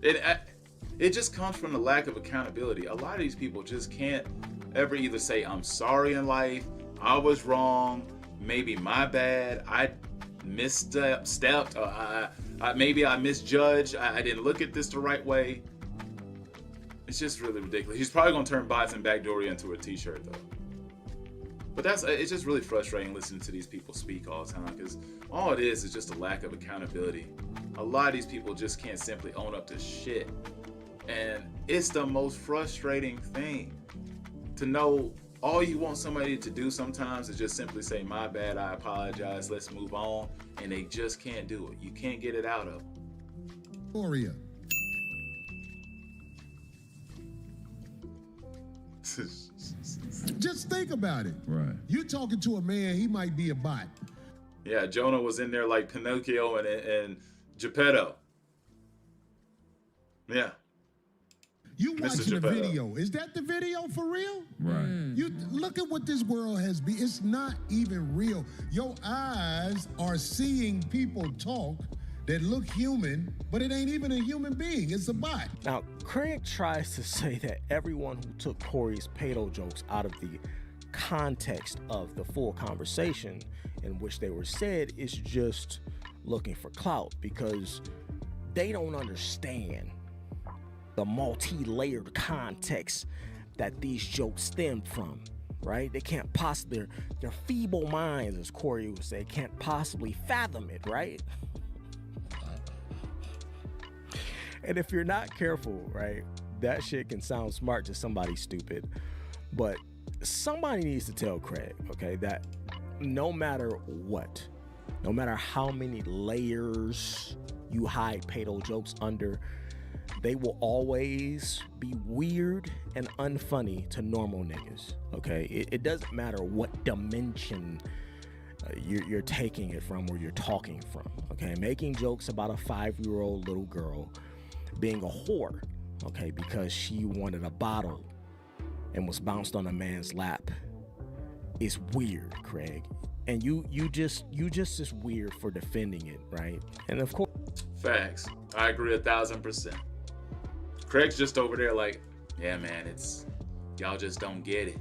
It just comes from the lack of accountability. A lot of these people just can't ever either say, I'm sorry in life, I was wrong, maybe my bad, I misstepped, maybe I misjudged, I didn't look at this the right way. It's just really ridiculous. He's probably going to turn bots and Backdooria into a t-shirt, though. But it's just really frustrating listening to these people speak all the time, because all it is just a lack of accountability. A lot of these people just can't simply own up to shit. And it's the most frustrating thing to know all you want somebody to do sometimes is just simply say, my bad, I apologize, let's move on. And they just can't do it. You can't get it out of them. Just think about it. Right. You're talking to a man, he might be a bot. Yeah, Jonah was in there like Pinocchio and Geppetto. Yeah. You watching a video. Is that the video for real? Right. You look at what this world has been. It's not even real. Your eyes are seeing people talk that look human, but it ain't even a human being. It's a bot. Now, Craig tries to say that everyone who took Corey's pedo jokes out of the context of the full conversation in which they were said is just looking for clout, because they don't understand the multi-layered context that these jokes stemmed from, right? They can't possibly, their feeble minds, as Corey would say, can't possibly fathom it, right? And if you're not careful, right, that shit can sound smart to somebody stupid. But somebody needs to tell Craig, okay, that no matter what, no matter how many layers you hide pedo jokes under, they will always be weird and unfunny to normal niggas, okay? It doesn't matter what dimension you're taking it from or you're talking from, okay? Making jokes about a 5-year-old little girl being a whore, okay, because she wanted a bottle and was bounced on a man's lap is weird, Craig. And you just as weird for defending it, right? And of course, facts. I agree 1,000%. Craig's just over there like, yeah, man, it's y'all just don't get it.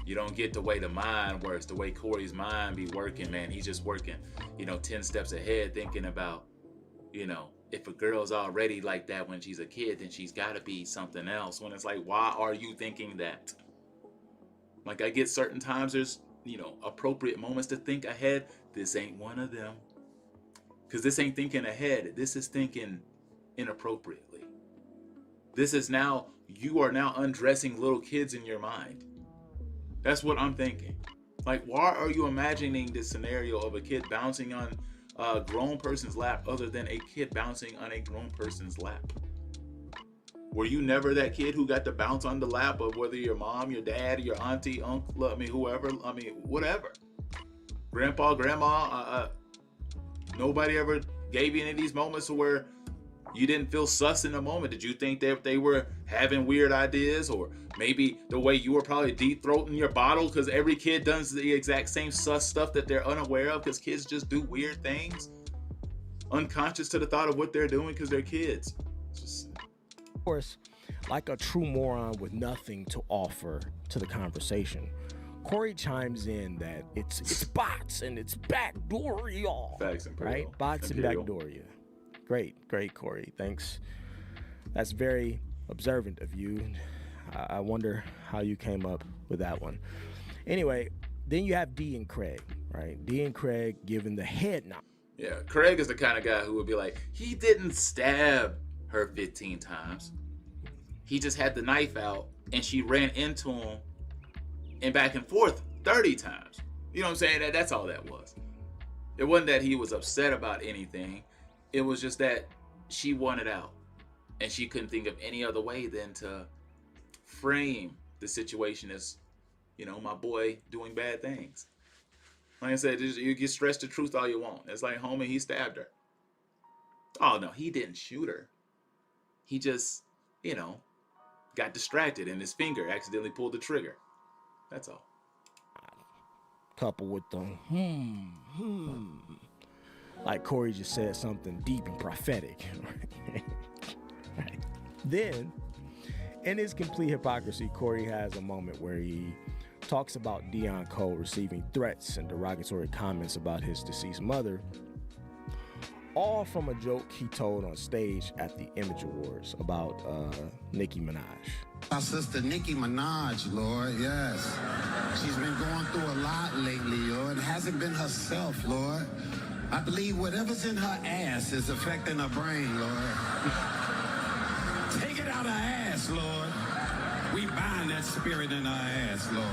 You don't get the way the mind works, the way Corey's mind be working, man. He's just working, 10 steps ahead, thinking about, if a girl's already like that when she's a kid, then she's got to be something else. When it's like, why are you thinking that? Like, I get certain times there's, appropriate moments to think ahead. This ain't one of them. Because this ain't thinking ahead. This is thinking inappropriately. This is now, you are now undressing little kids in your mind. That's what I'm thinking. Like, why are you imagining this scenario of a kid bouncing on a grown person's lap other than a kid bouncing on a grown person's lap? Were you never that kid who got to bounce on the lap of whether your mom, your dad, your auntie, uncle, whoever, whatever. Grandpa, grandma, nobody ever gave you any of these moments where you didn't feel sus in the moment? Did you think that they were having weird ideas, or maybe the way you were probably deep-throating your bottle because every kid does the exact same sus stuff that they're unaware of because kids just do weird things, unconscious to the thought of what they're doing because they're kids. of course, like a true moron with nothing to offer to the conversation, Corey chimes in that it's bots and it's backdoor y'all. Facts and right? Bots and backdoor you. Great, Corey. Thanks. That's very observant of you. I wonder how you came up with that one. Anyway, then you have D and Craig, right? D and Craig giving the head nod. Yeah, Craig is the kind of guy who would be like, he didn't stab her 15 times. He just had the knife out and she ran into him and back and forth 30 times. You know what I'm saying? That's all that was. It wasn't that he was upset about anything. It was just that she wanted out and she couldn't think of any other way than to frame the situation as, my boy doing bad things. Like I said, you can stretch the truth all you want. It's like, homie, he stabbed her. Oh, no, he didn't shoot her. He just, got distracted and his finger accidentally pulled the trigger. That's all. Couple with the like Corey just said something deep and prophetic. Right. Then, in his complete hypocrisy, Corey has a moment where he talks about Deion Cole receiving threats and derogatory comments about his deceased mother, all from a joke he told on stage at the Image Awards about Nicki Minaj. My sister Nicki Minaj, Lord, yes. She's been going through a lot lately, Lord. It hasn't been herself, Lord. I believe whatever's in her ass is affecting her brain, Lord. Take it out her ass, Lord. We bind that spirit in her ass, Lord.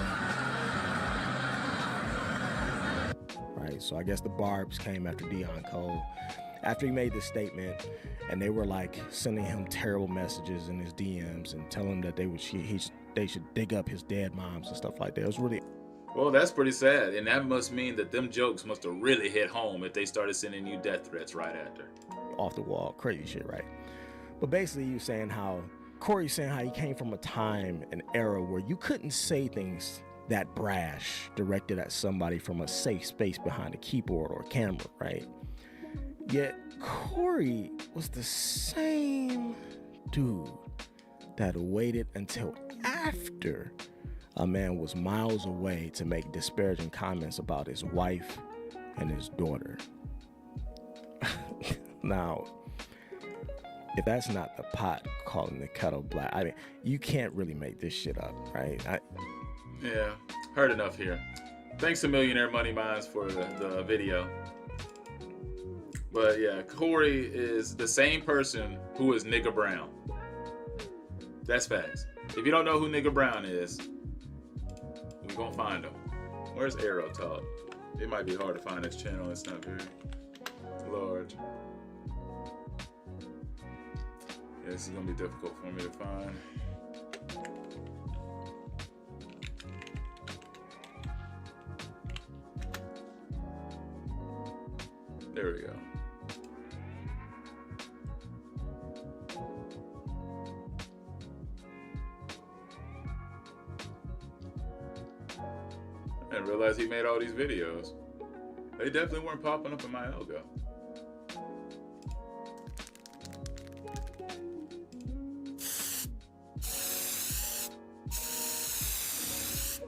Right, so I guess the barbs came after Deion Cole after he made this statement, and they were like sending him terrible messages in his DMs and telling him that they should dig up his dead moms and stuff like that. It was really... Well, that's pretty sad, and that must mean that them jokes must have really hit home if they started sending you death threats right after. Off the wall, crazy shit, right? But basically, you saying how Corey's saying how he came from a time, an era where you couldn't say things that brash directed at somebody from a safe space behind a keyboard or camera, right? Yet Corey was the same dude that waited until after a man was miles away to make disparaging comments about his wife and his daughter. Now, if that's not the pot calling the kettle black, I mean, you can't really make this shit up, right? Yeah, heard enough here. Thanks to Millionaire Money Minds for the video. But yeah, Corey is the same person who is Nigga Brown. That's facts. If you don't know who Nigga Brown is, we're gonna find him. Where's Arrow Talk? It might be hard to find this channel. It's not very large. Yeah, this is gonna be difficult for me to find. There we go. realize he made all these videos. They definitely weren't popping up in my algo.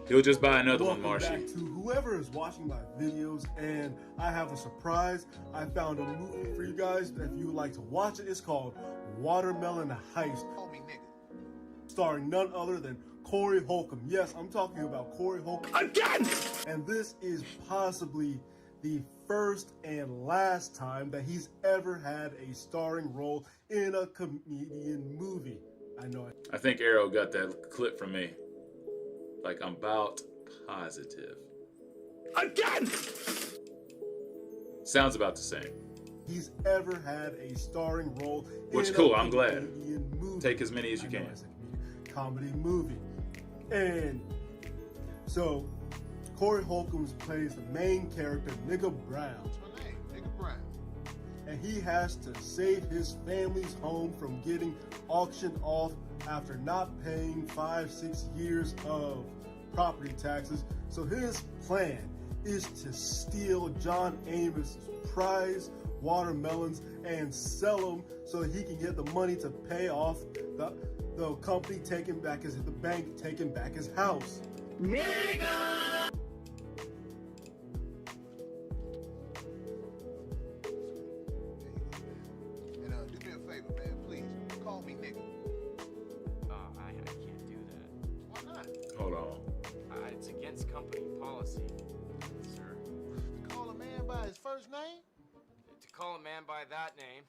He'll just buy another one, Marshy. Welcome back to whoever is watching my videos, and I have a surprise. I found a movie for you guys. If you would like to watch it, it's called Watermelon Heist. Starring none other than Corey Holcomb. Yes, I'm talking about Corey Holcomb. Again! And this is possibly the first and last time that he's ever had a starring role in a comedian movie. I know it. I think Arrow got that clip from me. Like, I'm about positive. Again! Sounds about the same. He's ever had a starring role Which in cool, a I'm glad. comedian movie. Take as many as you I know can. it's a comedy movie. And so Corey Holcomb plays the main character, Nigga Brown. What's my name? Nigga Brown. And he has to save his family's home from getting auctioned off after not paying 5-6 years of property taxes. So his plan is to steal John Amos' prize watermelons and sell them so he can get the money to pay off the company taking back the bank taking back his house. Nigga! And do me a favor, man, please. Call me nigga. I can't do that. Why not? Hold on. It's against company policy, sir. To call a man by his first name? To call a man by that name.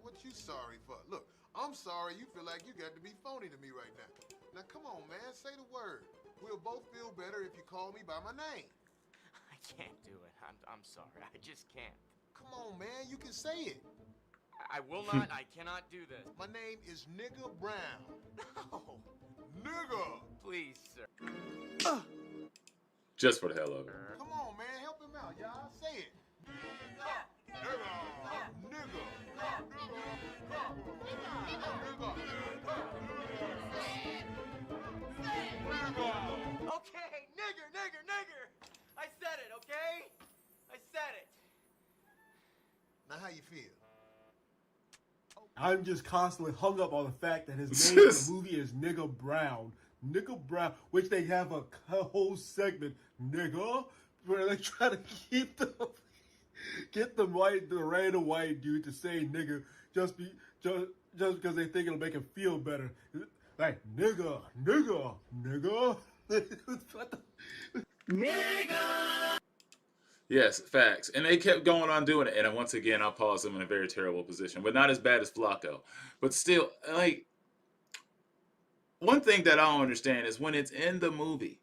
What you sorry for? Look, I'm sorry you feel like you got to be phony to me right now. Now come on, man, say the word. We'll both feel better if you call me by my name. I can't do it. I'm sorry. I just can't. Come on, man, you can say it. I will not. I cannot do this. My name is Nigga Brown. No. Nigga! Please, sir. Just for the hell of it. Come on, man, help him out, y'all. Say it. Nigga! Nigga! Okay, nigger. I said it, okay? I said it. Now how you feel? I'm just constantly hung up on the fact that his name in the movie is Nigga Brown. Nigga Brown, which they have a whole segment, nigga, where they try to get the random white dude to say nigga just because they think it'll make him feel better. Like nigga. Nigga. Yes, facts. And they kept going on doing it. And once again, I'll pause them in a very terrible position, but not as bad as Flacco. But still, like, one thing that I don't understand is when it's in the movie,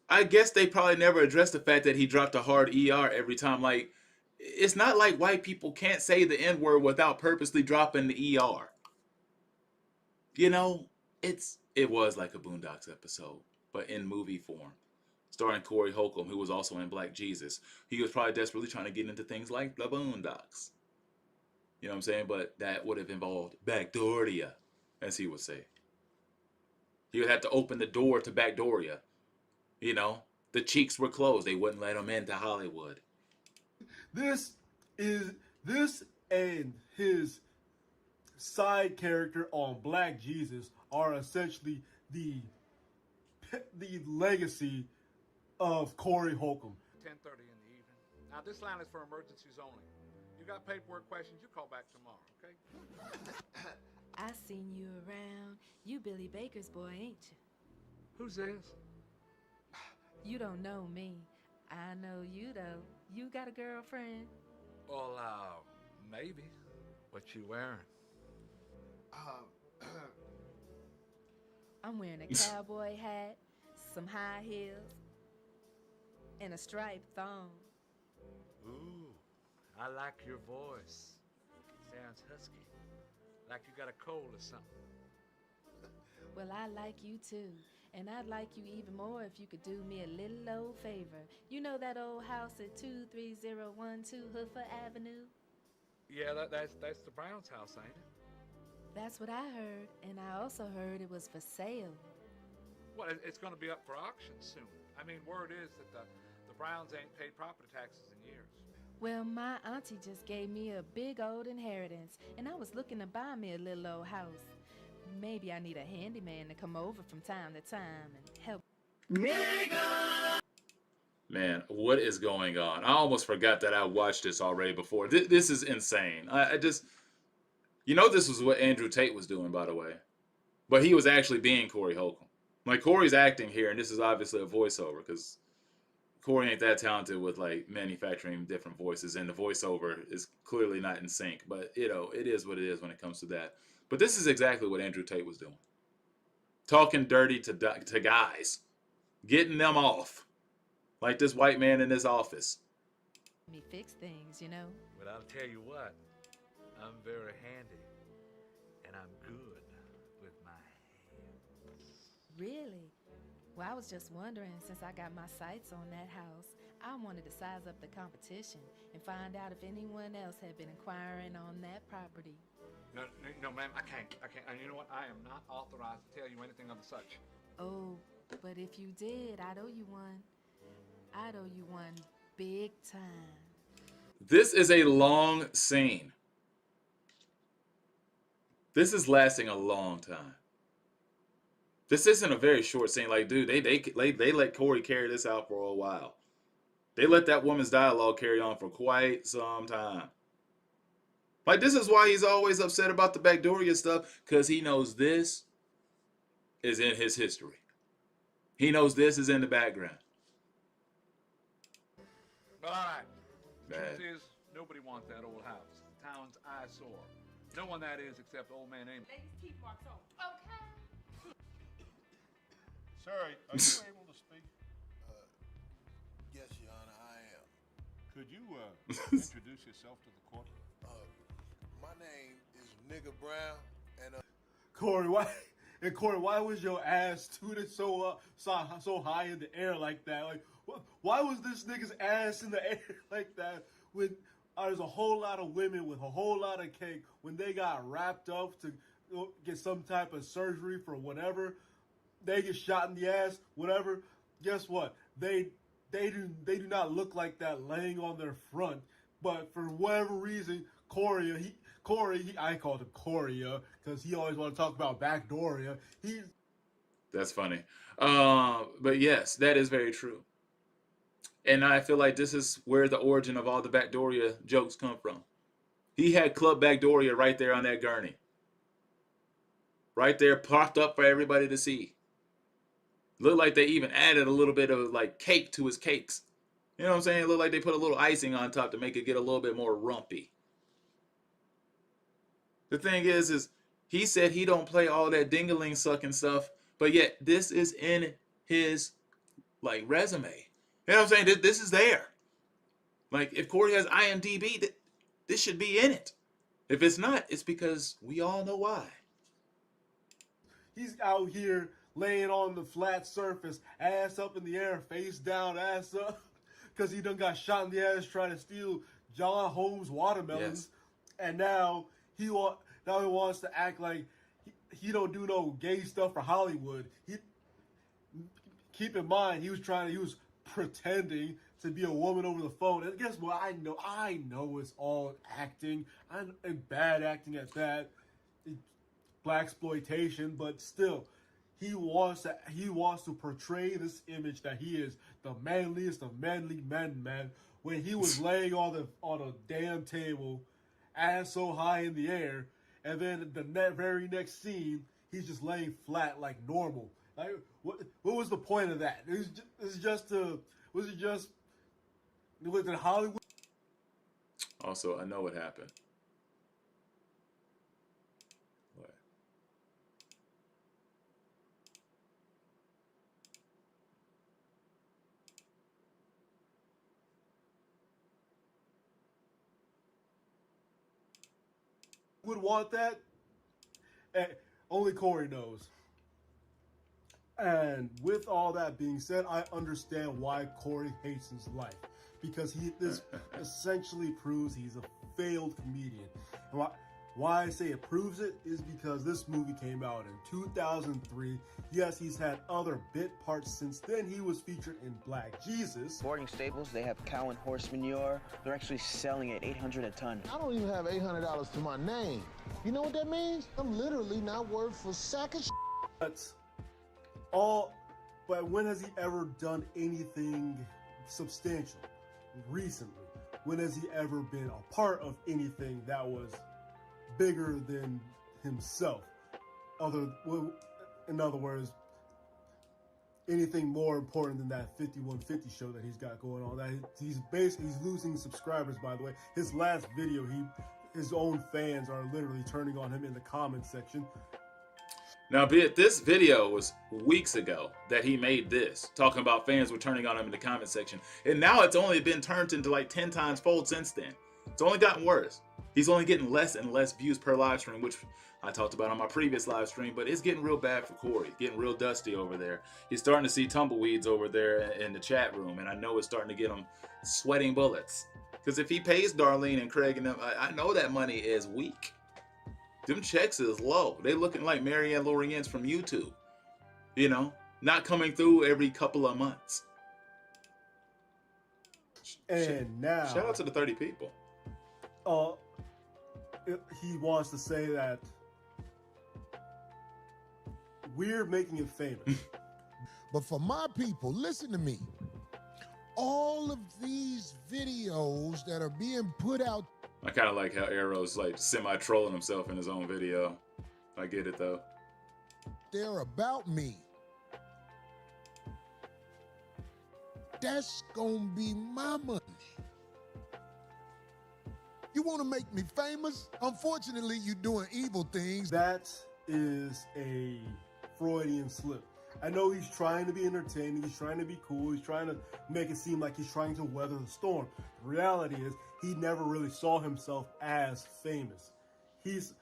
I guess they probably never addressed the fact that he dropped a hard ER every time. Like, it's not like white people can't say the N-word without purposely dropping the ER. You know, it was like a Boondocks episode, but in movie form. Starring Corey Holcomb, who was also in Black Jesus. He was probably desperately trying to get into things like the Boondocks. You know what I'm saying? But that would have involved Backdooria, as he would say. He would have to open the door to Backdooria. You know, the cheeks were closed. They wouldn't let him into Hollywood. This and his side character on Black Jesus are essentially the legacy of Corey Holcomb. 10:30 in the evening. Now this line is for emergencies only. You got paperwork questions, you call back tomorrow, okay? I seen you around. You Billy Baker's boy, ain't you? Who's this? You don't know me. I know you though. You got a girlfriend? Well, maybe. What you wearing? I'm wearing a cowboy hat, some high heels, and a striped thong. Ooh, I like your voice. Sounds husky. Like you got a cold or something. Well, I like you too. And I'd like you even more if you could do me a little old favor. You know that old house at 23012 Hoofer Avenue? Yeah, that's the Brown's house, ain't it? That's what I heard, and I also heard it was for sale. Well, it's going to be up for auction soon. I mean, word is that the Browns ain't paid property taxes in years. Well, my auntie just gave me a big old inheritance, and I was looking to buy me a little old house. Maybe I need a handyman to come over from time to time and help. Man, what is going on? I almost forgot that I watched this already before. This is insane. I just, this was what Andrew Tate was doing, by the way. But he was actually being Corey Holcomb. Like, Corey's acting here, and this is obviously a voiceover, because Corey ain't that talented with, like, manufacturing different voices, and the voiceover is clearly not in sync. But, it is what it is when it comes to that. But this is exactly what Andrew Tate was doing. Talking dirty to guys. Getting them off. Like this white man in this office. Me fix things, But I'll tell you what, I'm very handy, and I'm good with my hands. Really? Well, I was just wondering, since I got my sights on that house, I wanted to size up the competition and find out if anyone else had been inquiring on that property. No, ma'am, I can't. And you know what? I am not authorized to tell you anything of the such. Oh, but if you did, I'd owe you one. I'd owe you one big time. This is a long scene. This is lasting a long time. This isn't a very short scene. Like, dude, they let Corey carry this out for a while. They let that woman's dialogue carry on for quite some time. Like, this is why he's always upset about the Backdooria stuff, because he knows this is in his history. He knows this is in the background. But all right. The Bad. truth is, nobody wants that old house. The town's eyesore. No one that is except old man Amos. Ladies, keep marks on. Okay. Sir, are you able to speak? Yes, Your Honor, I am. Could you introduce yourself to the court? My name is Nigga Brown, and Corey, why was your ass tooted so high in the air like that? Like, why was this nigga's ass in the air like that when there's a whole lot of women with a whole lot of cake when they got wrapped up to get some type of surgery for whatever, they get shot in the ass, whatever. Guess what? They do not look like that laying on their front, but for whatever reason, Corey, I called him Corey because he always want to talk about Backdooria. That's funny. But yes, that is very true. And I feel like this is where the origin of all the Backdooria jokes come from. He had Club Backdooria right there on that gurney. Right there, propped up for everybody to see. Looked like they even added a little bit of like cake to his cakes. You know what I'm saying? It looked like they put a little icing on top to make it get a little bit more rumpy. The thing is he said he don't play all that ding-a-ling sucking stuff, but yet this is in his like resume. You know what I'm saying? This is there. Like, if Corey has IMDb, this should be in it. If it's not, it's because we all know why. He's out here laying on the flat surface, ass up in the air, face down, ass up, because he done got shot in the ass trying to steal John Holmes watermelons, and now he wants to act like he don't do no gay stuff for Hollywood. Keep in mind, he was pretending to be a woman over the phone. And guess what? I know it's all acting. And bad acting at that. Blaxploitation, but still, he wants to portray this image that he is the manliest of manly men, man. When he was laying on a damn table, ass so high in the air, and then the very next scene, he's just laying flat like normal. Like, what was the point of that? Was it just within Hollywood? Also, I know what happened. What? Would want that? Only Corey knows. And with all that being said, I understand why Corey hates his life. Because this essentially proves he's a failed comedian. Why I say it proves it is because this movie came out in 2003. Yes, he's had other bit parts since then. He was featured in Black Jesus. Boarding stables, they have cow and horse manure. They're actually selling at $800 a ton. I don't even have $800 to my name. You know what that means? I'm literally not worth a sack of But when has he ever done anything substantial recently? When has he ever been a part of anything that was bigger than himself? In other words, anything more important than that 5150 show that he's got going on. That he's losing subscribers, by the way. His last video, his own fans are literally turning on him in the comment section. Now, this video was weeks ago that he made this, talking about fans were turning on him in the comment section. And now it's only been turned into like 10 times fold since then. It's only gotten worse. He's only getting less and less views per live stream, which I talked about on my previous live stream, but it's getting real bad for Corey. Getting real dusty over there. He's starting to see tumbleweeds over there in the chat room, and I know it's starting to get him sweating bullets. Because if he pays Darlene and Craig and them, I know that money is weak. Them checks is low. They looking like Marianne Lorientz from YouTube. You know, not coming through every couple of months. And now, shout out to the 30 people. He wants to say that we're making it famous. But for my people, listen to me. All of these videos that are being put out. I kind of like how Arrow's like semi-trolling himself in his own video. I get it though. They're about me. That's gonna be my money. You wanna make me famous? Unfortunately, you're doing evil things. That is a Freudian slip. I know he's trying to be entertaining, he's trying to be cool, he's trying to make it seem like he's trying to weather the storm. The reality is, he never really saw himself as famous. He's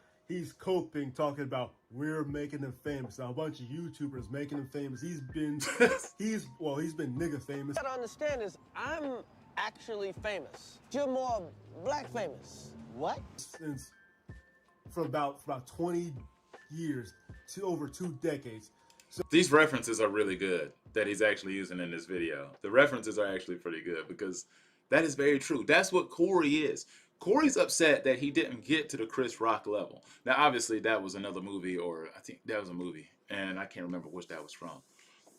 coping, talking about we're making him famous. Now a bunch of YouTubers making him famous. He's been nigga famous. What I gotta understand is I'm actually famous. You're more black famous. What? Since for about 20 years to over 2 decades. So these references are really good that he's actually using in this video. The references are actually pretty good because that is very true. That's what Corey is. Corey's upset that he didn't get to the Chris Rock level. Now, obviously, that was another movie, or I think that was a movie, and I can't remember which that was from.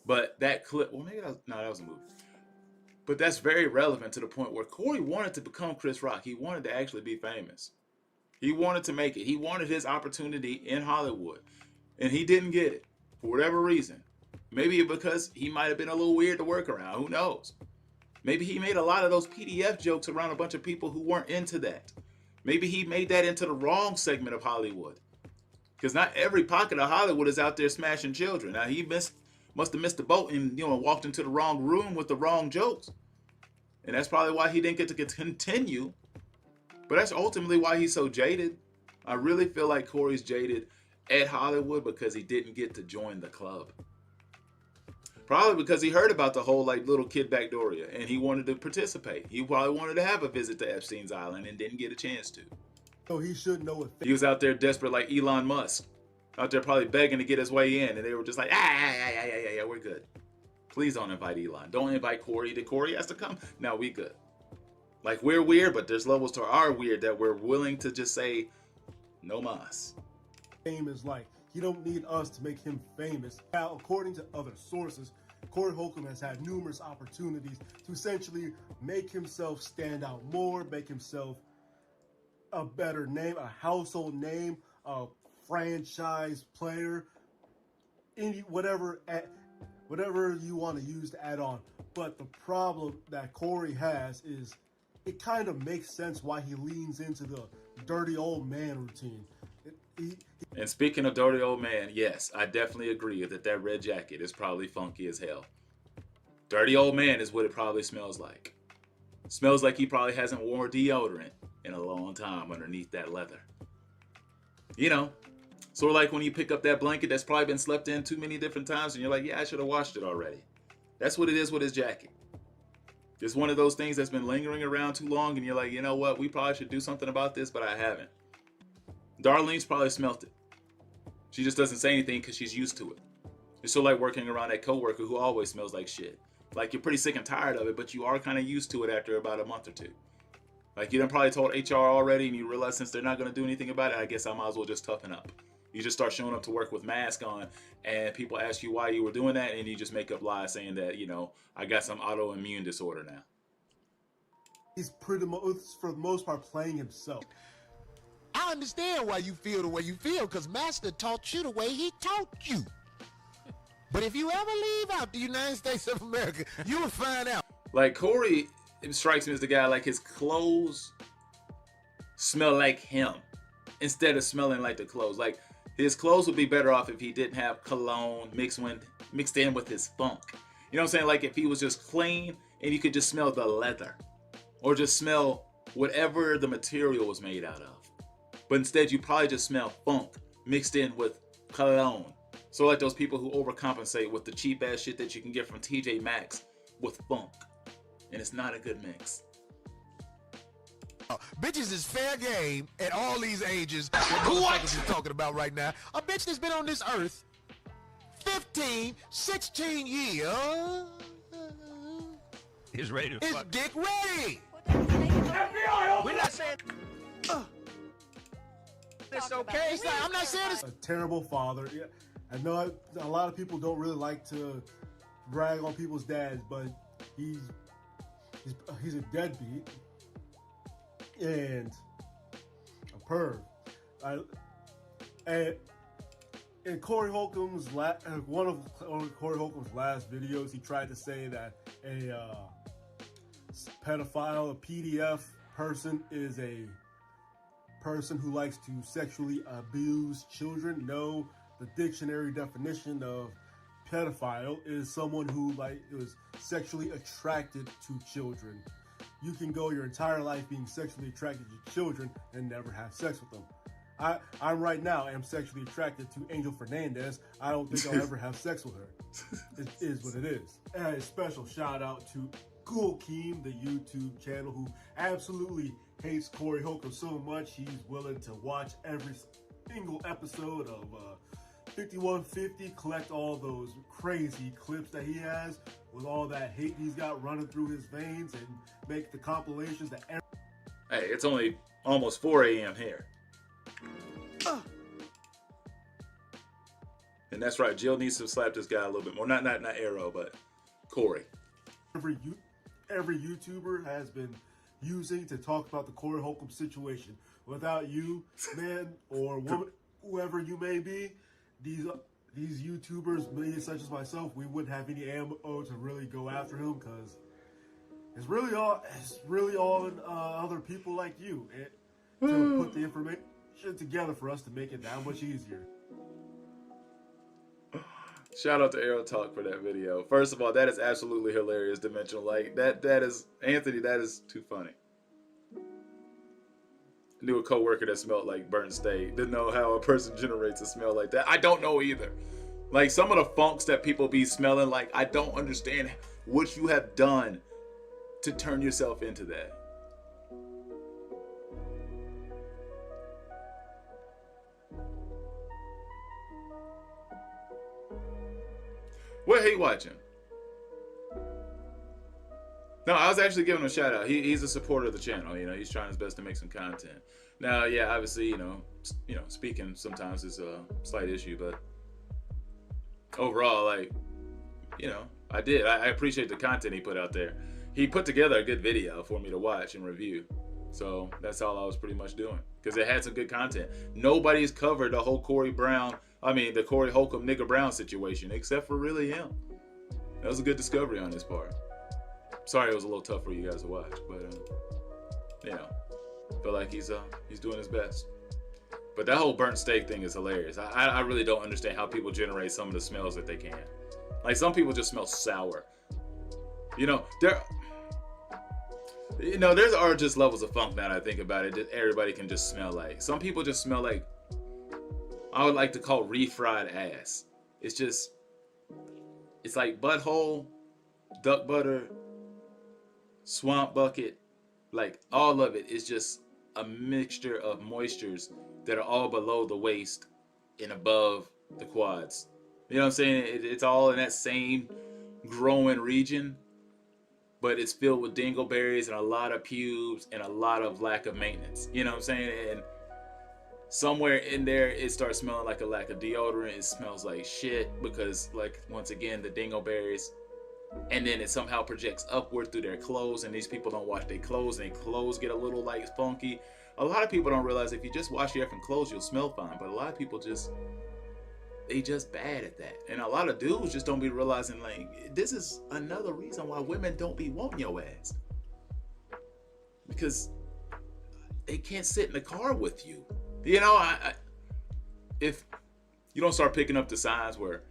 But that clip, well, maybe that was a movie. But that's very relevant to the point where Corey wanted to become Chris Rock. He wanted to actually be famous. He wanted to make it. He wanted his opportunity in Hollywood, and he didn't get it. For whatever reason. Maybe because he might have been a little weird to work around. Who knows? Maybe he made a lot of those PDF jokes around a bunch of people who weren't into that. Maybe he made that into the wrong segment of Hollywood. Because not every pocket of Hollywood is out there smashing children. Now he must have missed the boat and walked into the wrong room with the wrong jokes. And that's probably why he didn't get to continue. But that's ultimately why he's so jaded. I really feel like Corey's jaded at Hollywood because he didn't get to join the club. Probably because he heard about the whole little kid Backdoria and he wanted to participate. He probably wanted to have a visit to Epstein's Island and didn't get a chance to. So he should know it. He was out there desperate like Elon Musk. Out there probably begging to get his way in and they were just like, yeah, we're good. Please don't invite Elon. Don't invite Corey. Did Corey has to come? No, we good. Like we're weird, but there's levels to our weird that we're willing to just say, no mas. Fame is like. You don't need us to make him famous. Now, according to other sources, Corey Holcomb has had numerous opportunities to essentially make himself stand out more, make himself a better name, a household name, a franchise player, whatever you want to use to add on. But the problem that Corey has is it kind of makes sense why he leans into the dirty old man routine. And speaking of dirty old man, yes, I definitely agree that red jacket is probably funky as hell. Dirty old man is what it probably smells like. Smells like he probably hasn't worn deodorant in a long time underneath that leather. Sort of like when you pick up that blanket that's probably been slept in too many different times and you're like, yeah, I should have washed it already. That's what it is with his jacket. It's one of those things that's been lingering around too long and you're like, you know what, we probably should do something about this, but I haven't. Darlene's probably smelt it. She just doesn't say anything because she's used to it. It's so like working around that coworker who always smells like shit. Like you're pretty sick and tired of it, but you are kind of used to it after about a month or two. Like you done probably told HR already, and you realize since they're not going to do anything about it, I guess I might as well just toughen up. You just start showing up to work with mask on, and people ask you why you were doing that, and you just make up lies saying that, you know, I got some autoimmune disorder now. He's pretty much, for the most part, playing himself. I understand why you feel the way you feel, because Master taught you the way he taught you. But if you ever leave out the United States of America, you will find out. Like Corey, it strikes me as the guy, like his clothes smell like him instead of smelling like the clothes. Like his clothes would be better off if he didn't have cologne mixed in with his funk. You know what I'm saying? Like if he was just clean and you could just smell the leather or just smell whatever the material was made out of. But instead you probably just smell funk mixed in with cologne. So like those people who overcompensate with the cheap ass shit that you can get from TJ Maxx with funk. And it's not a good mix. Bitches is fair game at all these ages. What motherfuckers is talking about right now? A bitch that's been on this earth 15, 16 years is ready to is fuck. dick ready. We're not saying it's okay. It's like, I'm not saying it's A terrible father. Yeah, I know a lot of people don't really like to brag on people's dads, but he's a deadbeat and a perv. And in Corey Holcomb's one of Corey Holcomb's last videos, he tried to say that a pedophile, a PDF person, is a person who likes to sexually abuse children. No, the dictionary definition of pedophile is someone who is sexually attracted to children. You can go your entire life being sexually attracted to children and never have sex with them. I right now am sexually attracted to Angel Fernandez. I don't think I'll ever have sex with her. It is what it is. And a special shout out to Holcomb, the YouTube channel, who absolutely hates Corey Holcomb so much he's willing to watch every single episode of 5150, collect all those crazy clips that he has with all that hate he's got running through his veins, and make the compilations that Hey, it's only almost 4 a.m. here. And that's right, Jill needs to slap this guy a little bit more. Not Arrow, but Corey. every YouTuber has been using to talk about the Corey Holcomb situation. Without you, man, or woman, whoever you may be, these YouTubers, maybe such as myself, we wouldn't have any ammo to really go after him, because it's really all in other people like you to put the information together for us to make it that much easier. Shout out to Arrow Talk for that video. First of all, that is absolutely hilarious, Dimensional. Like that is Anthony, that is too funny. Knew a coworker that smelled like burnt steak. Didn't know how a person generates a smell like that. I don't know either. Like some of the funks that people be smelling, like I don't understand what you have done to turn yourself into that. What he watching? No, I was actually giving him a shout out. He's a supporter of the channel. You know, he's trying his best to make some content. Now, yeah, obviously, you know, speaking sometimes is a slight issue, but overall, like, you know, I appreciate the content he put out there. He put together a good video for me to watch and review. So that's all I was pretty much doing, because it had some good content. Nobody's covered the whole the Corey Holcomb nigga Brown situation, except for really him. That was a good discovery on his part. Sorry it was a little tough for you guys to watch, but you know, feel like he's doing his best. But that whole burnt steak thing is hilarious. I really don't understand how people generate some of the smells that they can. Like some people just smell sour. You know, there are just levels of funk now that I think about it that everybody can just smell like. Some people just smell like, I would like to call refried ass. It's like butthole, duck butter, swamp bucket, like all of it is just a mixture of moistures that are all below the waist and above the quads. You know what I'm saying? It's all in that same growing region, but it's filled with dingleberries and a lot of pubes and a lot of lack of maintenance. You know what I'm saying? And somewhere in there, it starts smelling like a lack of deodorant. It smells like shit because, like, once again, the dingleberries. And then it somehow projects upward through their clothes, and these people don't wash their clothes, and their clothes get a little, like, funky. A lot of people don't realize if you just wash your effing clothes, you'll smell fine. But a lot of people they just bad at that. And a lot of dudes just don't be realizing, like, this is another reason why women don't be wanting your ass. Because they can't sit in the car with you. You know, if you don't start picking up the signs where,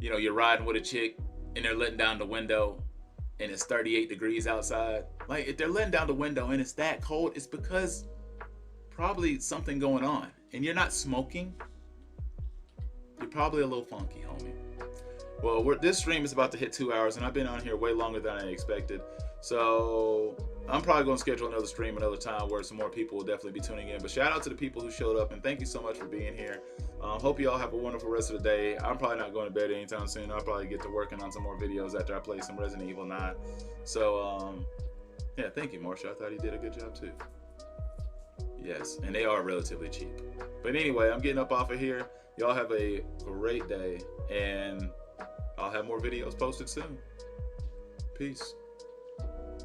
you know, you're riding with a chick and they're letting down the window and it's 38 degrees outside. Like, if they're letting down the window and it's that cold, it's because probably something going on. And you're not smoking. You're probably a little funky, homie. Well, this stream is about to hit 2 hours, and I've been on here way longer than I expected. So I'm probably going to schedule another stream another time where some more people will definitely be tuning in. But shout out to the people who showed up, and thank you so much for being here. Hope you all have a wonderful rest of the day. I'm probably not going to bed anytime soon. I'll probably get to working on some more videos after I play some Resident Evil 9. So, yeah, thank you, Marsha. I thought he did a good job, too. Yes, and they are relatively cheap. But anyway, I'm getting up off of here. Y'all have a great day, and I'll have more videos posted soon. Peace.